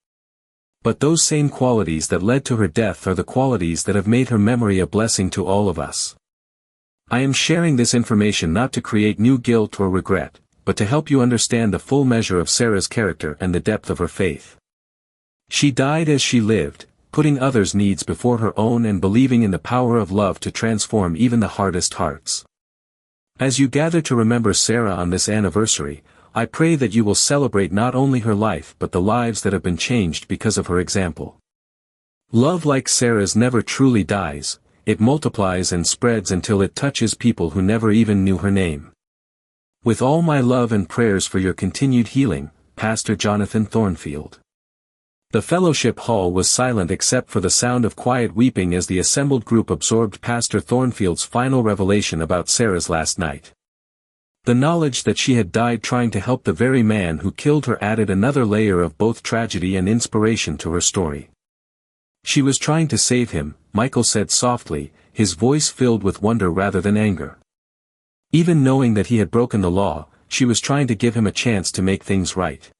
But those same qualities that led to her death are the qualities that have made her memory a blessing to all of us. I am sharing this information not to create new guilt or regret, but to help you understand the full measure of Sarah's character and the depth of her faith. She died as she lived, putting others' needs before her own and believing in the power of love to transform even the hardest hearts. As you gather to remember Sarah on this anniversary, I pray that you will celebrate not only her life but the lives that have been changed because of her example. Love like Sarah's never truly dies, it multiplies and spreads until it touches people who never even knew her name. With all my love and prayers for your continued healing, Pastor Jonathan Thornfield. The fellowship hall was silent except for the sound of quiet weeping as the assembled group absorbed Pastor Thornfield's final revelation about Sarah's last night. The knowledge that she had died trying to help the very man who killed her added another layer of both tragedy and inspiration to her story. She was trying to save him, Michael said softly, his voice filled with wonder rather than anger. Even knowing that he had broken the law, she was trying to give him a chance to make things right.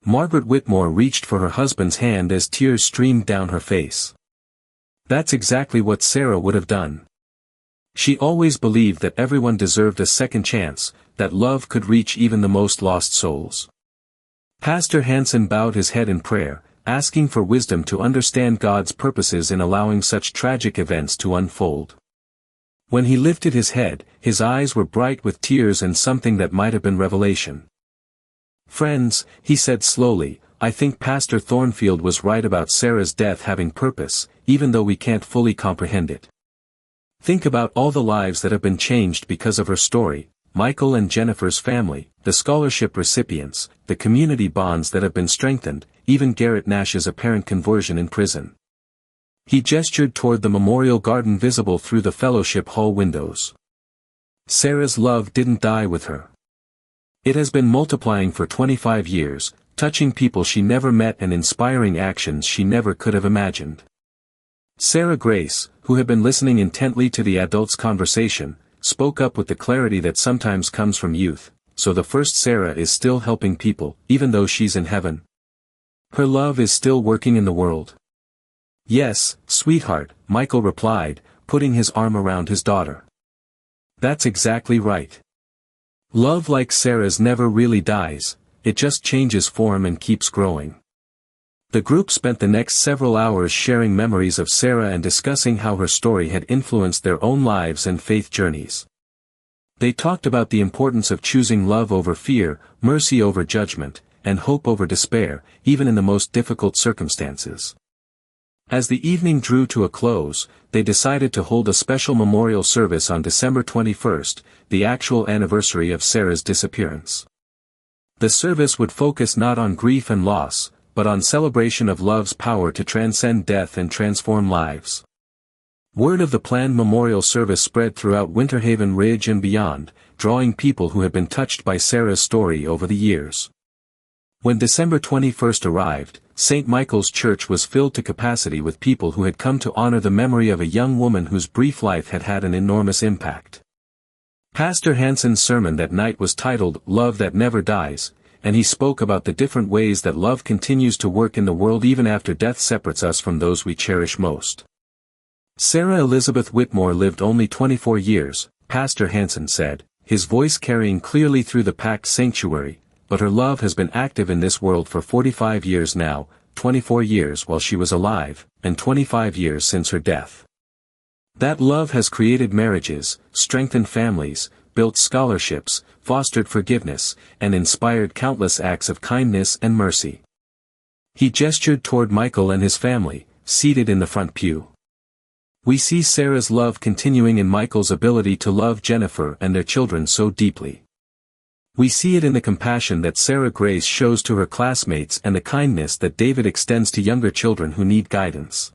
Margaret Whitmore reached for her husband's hand as tears streamed down her face. That's exactly what Sarah would have done. She always believed that everyone deserved a second chance, that love could reach even the most lost souls. Pastor Hansen bowed his head in prayer, asking for wisdom to understand God's purposes in allowing such tragic events to unfold. When he lifted his head, his eyes were bright with tears and something that might have been revelation. Friends, he said slowly, I think Pastor Thornfield was right about Sarah's death having purpose, even though we can't fully comprehend it. Think about all the lives that have been changed because of her story, Michael and Jennifer's family, the scholarship recipients, the community bonds that have been strengthened, even Garrett Nash's apparent conversion in prison. He gestured toward the memorial garden visible through the fellowship hall windows. Sarah's love didn't die with her. It has been multiplying for 25 years, touching people she never met and inspiring actions she never could have imagined. Sarah Grace, who had been listening intently to the adults' conversation, spoke up with the clarity that sometimes comes from youth, so the first Sarah is still helping people, even though she's in heaven. Her love is still working in the world. Yes, sweetheart, Michael replied, putting his arm around his daughter. That's exactly right. Love like Sarah's never really dies, it just changes form and keeps growing. The group spent the next several hours sharing memories of Sarah and discussing how her story had influenced their own lives and faith journeys. They talked about the importance of choosing love over fear, mercy over judgment, and hope over despair, even in the most difficult circumstances. As the evening drew to a close, they decided to hold a special memorial service on December 21st, the actual anniversary of Sarah's disappearance. The service would focus not on grief and loss, but on celebration of love's power to transcend death and transform lives. Word of the planned memorial service spread throughout Winter Haven Ridge and beyond, drawing people who had been touched by Sarah's story over the years. When December 21st arrived, St. Michael's Church was filled to capacity with people who had come to honor the memory of a young woman whose brief life had had an enormous impact. Pastor Hansen's sermon that night was titled "Love That Never Dies," and he spoke about the different ways that love continues to work in the world even after death separates us from those we cherish most. Sarah Elizabeth Whitmore lived only 24 years, Pastor Hansen said, his voice carrying clearly through the packed sanctuary, but her love has been active in this world for 45 years now, 24 years while she was alive, and 25 years since her death. That love has created marriages, strengthened families, built scholarships, fostered forgiveness, and inspired countless acts of kindness and mercy. He gestured toward Michael and his family, seated in the front pew. We see Sarah's love continuing in Michael's ability to love Jennifer and their children so deeply. We see it in the compassion that Sarah Grace shows to her classmates and the kindness that David extends to younger children who need guidance.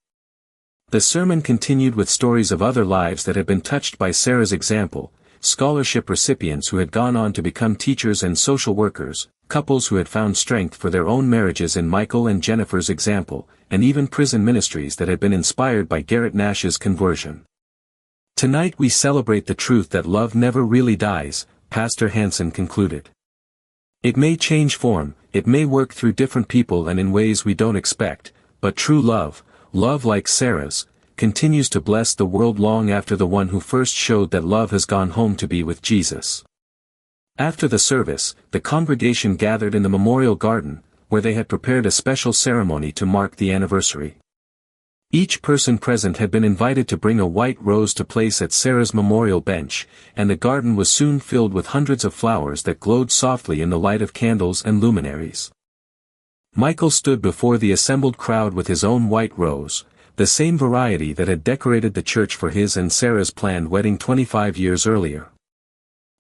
The sermon continued with stories of other lives that had been touched by Sarah's example, scholarship recipients who had gone on to become teachers and social workers, couples who had found strength for their own marriages in Michael and Jennifer's example, and even prison ministries that had been inspired by Garrett Nash's conversion. Tonight we celebrate the truth that love never really dies, Pastor Hansen concluded. It may change form, it may work through different people and in ways we don't expect, but true love, love like Sarah's, continues to bless the world long after the one who first showed that love has gone home to be with Jesus. After the service, the congregation gathered in the memorial garden, where they had prepared a special ceremony to mark the anniversary. Each person present had been invited to bring a white rose to place at Sarah's memorial bench, and the garden was soon filled with hundreds of flowers that glowed softly in the light of candles and luminaries. Michael stood before the assembled crowd with his own white rose, the same variety that had decorated the church for his and Sarah's planned wedding 25 years earlier.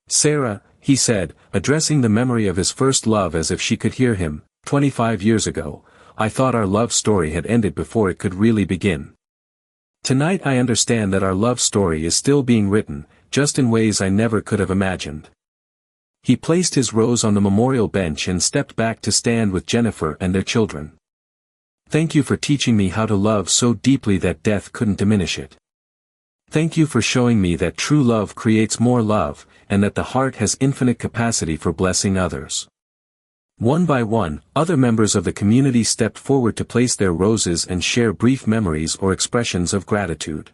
"Sarah," he said, addressing the memory of his first love as if she could hear him, 25 years ago, "I thought our love story had ended before it could really begin. Tonight I understand that our love story is still being written, just in ways I never could have imagined." He placed his rose on the memorial bench and stepped back to stand with Jennifer and their children. "Thank you for teaching me how to love so deeply that death couldn't diminish it. Thank you for showing me that true love creates more love, and that the heart has infinite capacity for blessing others." One by one, other members of the community stepped forward to place their roses and share brief memories or expressions of gratitude.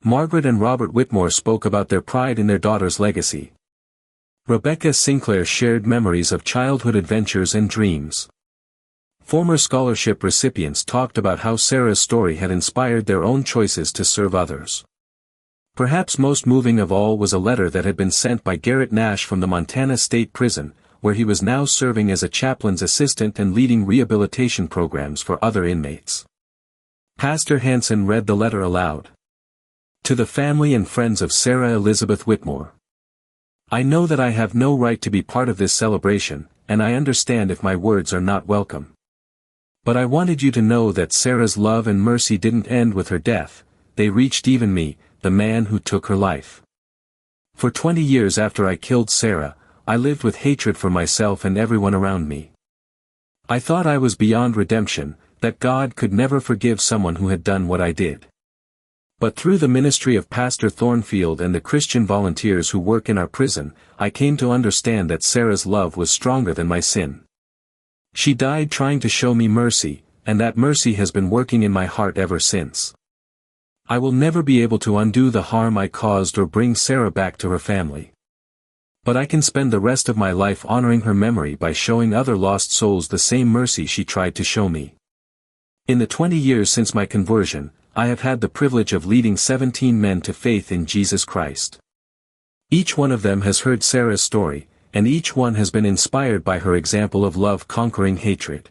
Margaret and Robert Whitmore spoke about their pride in their daughter's legacy. Rebecca Sinclair shared memories of childhood adventures and dreams. Former scholarship recipients talked about how Sarah's story had inspired their own choices to serve others. Perhaps most moving of all was a letter that had been sent by Garrett Nash from the Montana State Prison, where he was now serving as a chaplain's assistant and leading rehabilitation programs for other inmates. Pastor Hansen read the letter aloud. "To the family and friends of Sarah Elizabeth Whitmore. I know that I have no right to be part of this celebration, and I understand if my words are not welcome. But I wanted you to know that Sarah's love and mercy didn't end with her death, they reached even me, the man who took her life. For 20 years after I killed Sarah, I lived with hatred for myself and everyone around me. I thought I was beyond redemption, that God could never forgive someone who had done what I did. But through the ministry of Pastor Thornfield and the Christian volunteers who work in our prison, I came to understand that Sarah's love was stronger than my sin. She died trying to show me mercy, and that mercy has been working in my heart ever since. I will never be able to undo the harm I caused or bring Sarah back to her family. But I can spend the rest of my life honoring her memory by showing other lost souls the same mercy she tried to show me. In the 20 years since my conversion, I have had the privilege of leading 17 men to faith in Jesus Christ. Each one of them has heard Sarah's story, and each one has been inspired by her example of love conquering hatred.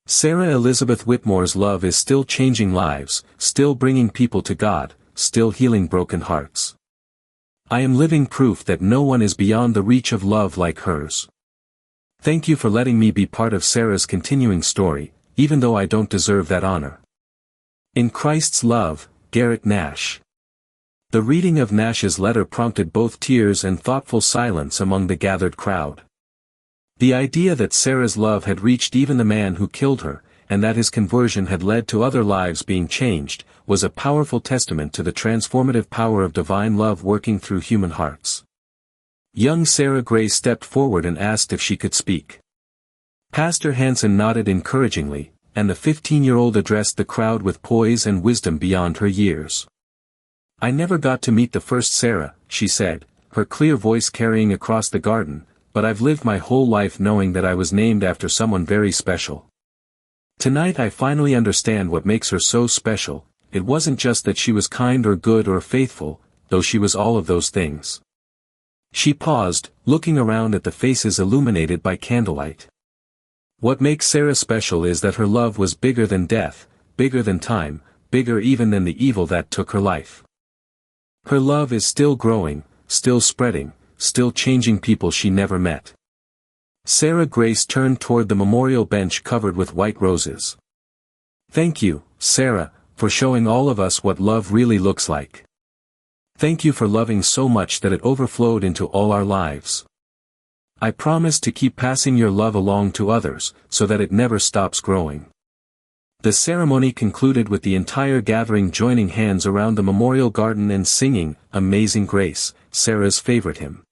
Sarah Elizabeth Whitmore's love is still changing lives, still bringing people to God, still healing broken hearts. I am living proof that no one is beyond the reach of love like hers. Thank you for letting me be part of Sarah's continuing story, even though I don't deserve that honor. In Christ's Love, Garrett Nash. The reading of Nash's letter prompted both tears and thoughtful silence among the gathered crowd. The idea that Sarah's love had reached even the man who killed her, and that his conversion had led to other lives being changed, was a powerful testament to the transformative power of divine love working through human hearts. Young Sarah Gray stepped forward and asked if she could speak. Pastor Hansen nodded encouragingly, and the 15-year-old addressed the crowd with poise and wisdom beyond her years. I never got to meet the first Sarah, she said, her clear voice carrying across the garden, but I've lived my whole life knowing that I was named after someone very special. Tonight I finally understand what makes her so special. It wasn't just that she was kind or good or faithful, though she was all of those things. She paused, looking around at the faces illuminated by candlelight. What makes Sarah special is that her love was bigger than death, bigger than time, bigger even than the evil that took her life. Her love is still growing, still spreading, still changing people she never met. Sarah Grace turned toward the memorial bench covered with white roses. Thank you, Sarah, for showing all of us what love really looks like. Thank you for loving so much that it overflowed into all our lives. I promise to keep passing your love along to others, so that it never stops growing. The ceremony concluded with the entire gathering joining hands around the memorial garden and singing, Amazing Grace, Sarah's favorite hymn.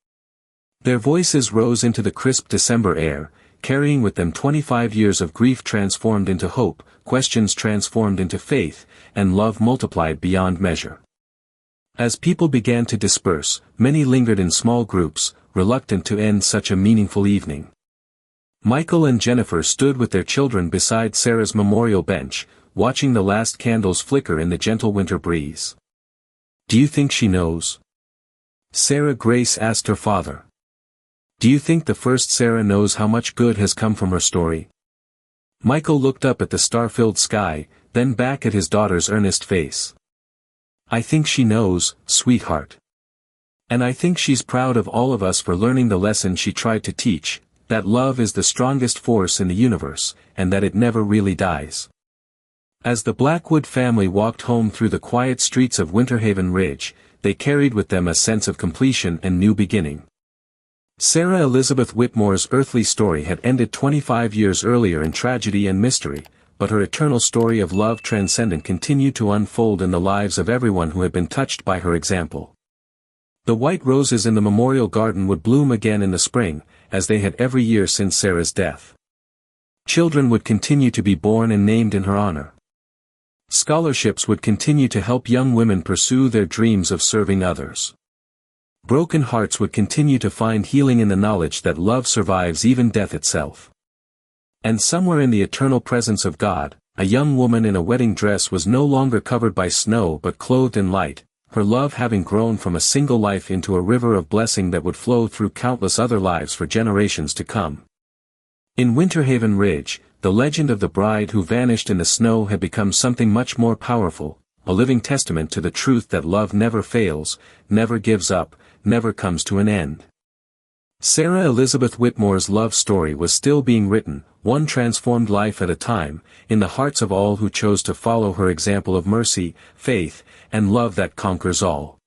Their voices rose into the crisp December air, carrying with them 25 years of grief transformed into hope, questions transformed into faith, and love multiplied beyond measure. As people began to disperse, many lingered in small groups, reluctant to end such a meaningful evening. Michael and Jennifer stood with their children beside Sarah's memorial bench, watching the last candles flicker in the gentle winter breeze. Do you think she knows? Sarah Grace asked her father. Do you think the first Sarah knows how much good has come from her story? Michael looked up at the star-filled sky, then back at his daughter's earnest face. I think she knows, sweetheart. And I think she's proud of all of us for learning the lesson she tried to teach, that love is the strongest force in the universe, and that it never really dies. As the Blackwood family walked home through the quiet streets of Winter Haven Ridge, they carried with them a sense of completion and new beginning. Sarah Elizabeth Whitmore's earthly story had ended 25 years earlier in tragedy and mystery, but her eternal story of love transcendent continued to unfold in the lives of everyone who had been touched by her example. The white roses in the memorial garden would bloom again in the spring, as they had every year since Sarah's death. Children would continue to be born and named in her honor. Scholarships would continue to help young women pursue their dreams of serving others. Broken hearts would continue to find healing in the knowledge that love survives even death itself. And somewhere in the eternal presence of God, a young woman in a wedding dress was no longer covered by snow but clothed in light, her love having grown from a single life into a river of blessing that would flow through countless other lives for generations to come. In Winter Haven Ridge, the legend of the bride who vanished in the snow had become something much more powerful, a living testament to the truth that love never fails, never gives up, never comes to an end. Sarah Elizabeth Whitmore's love story was still being written, one transformed life at a time, in the hearts of all who chose to follow her example of mercy, faith, and love that conquers all.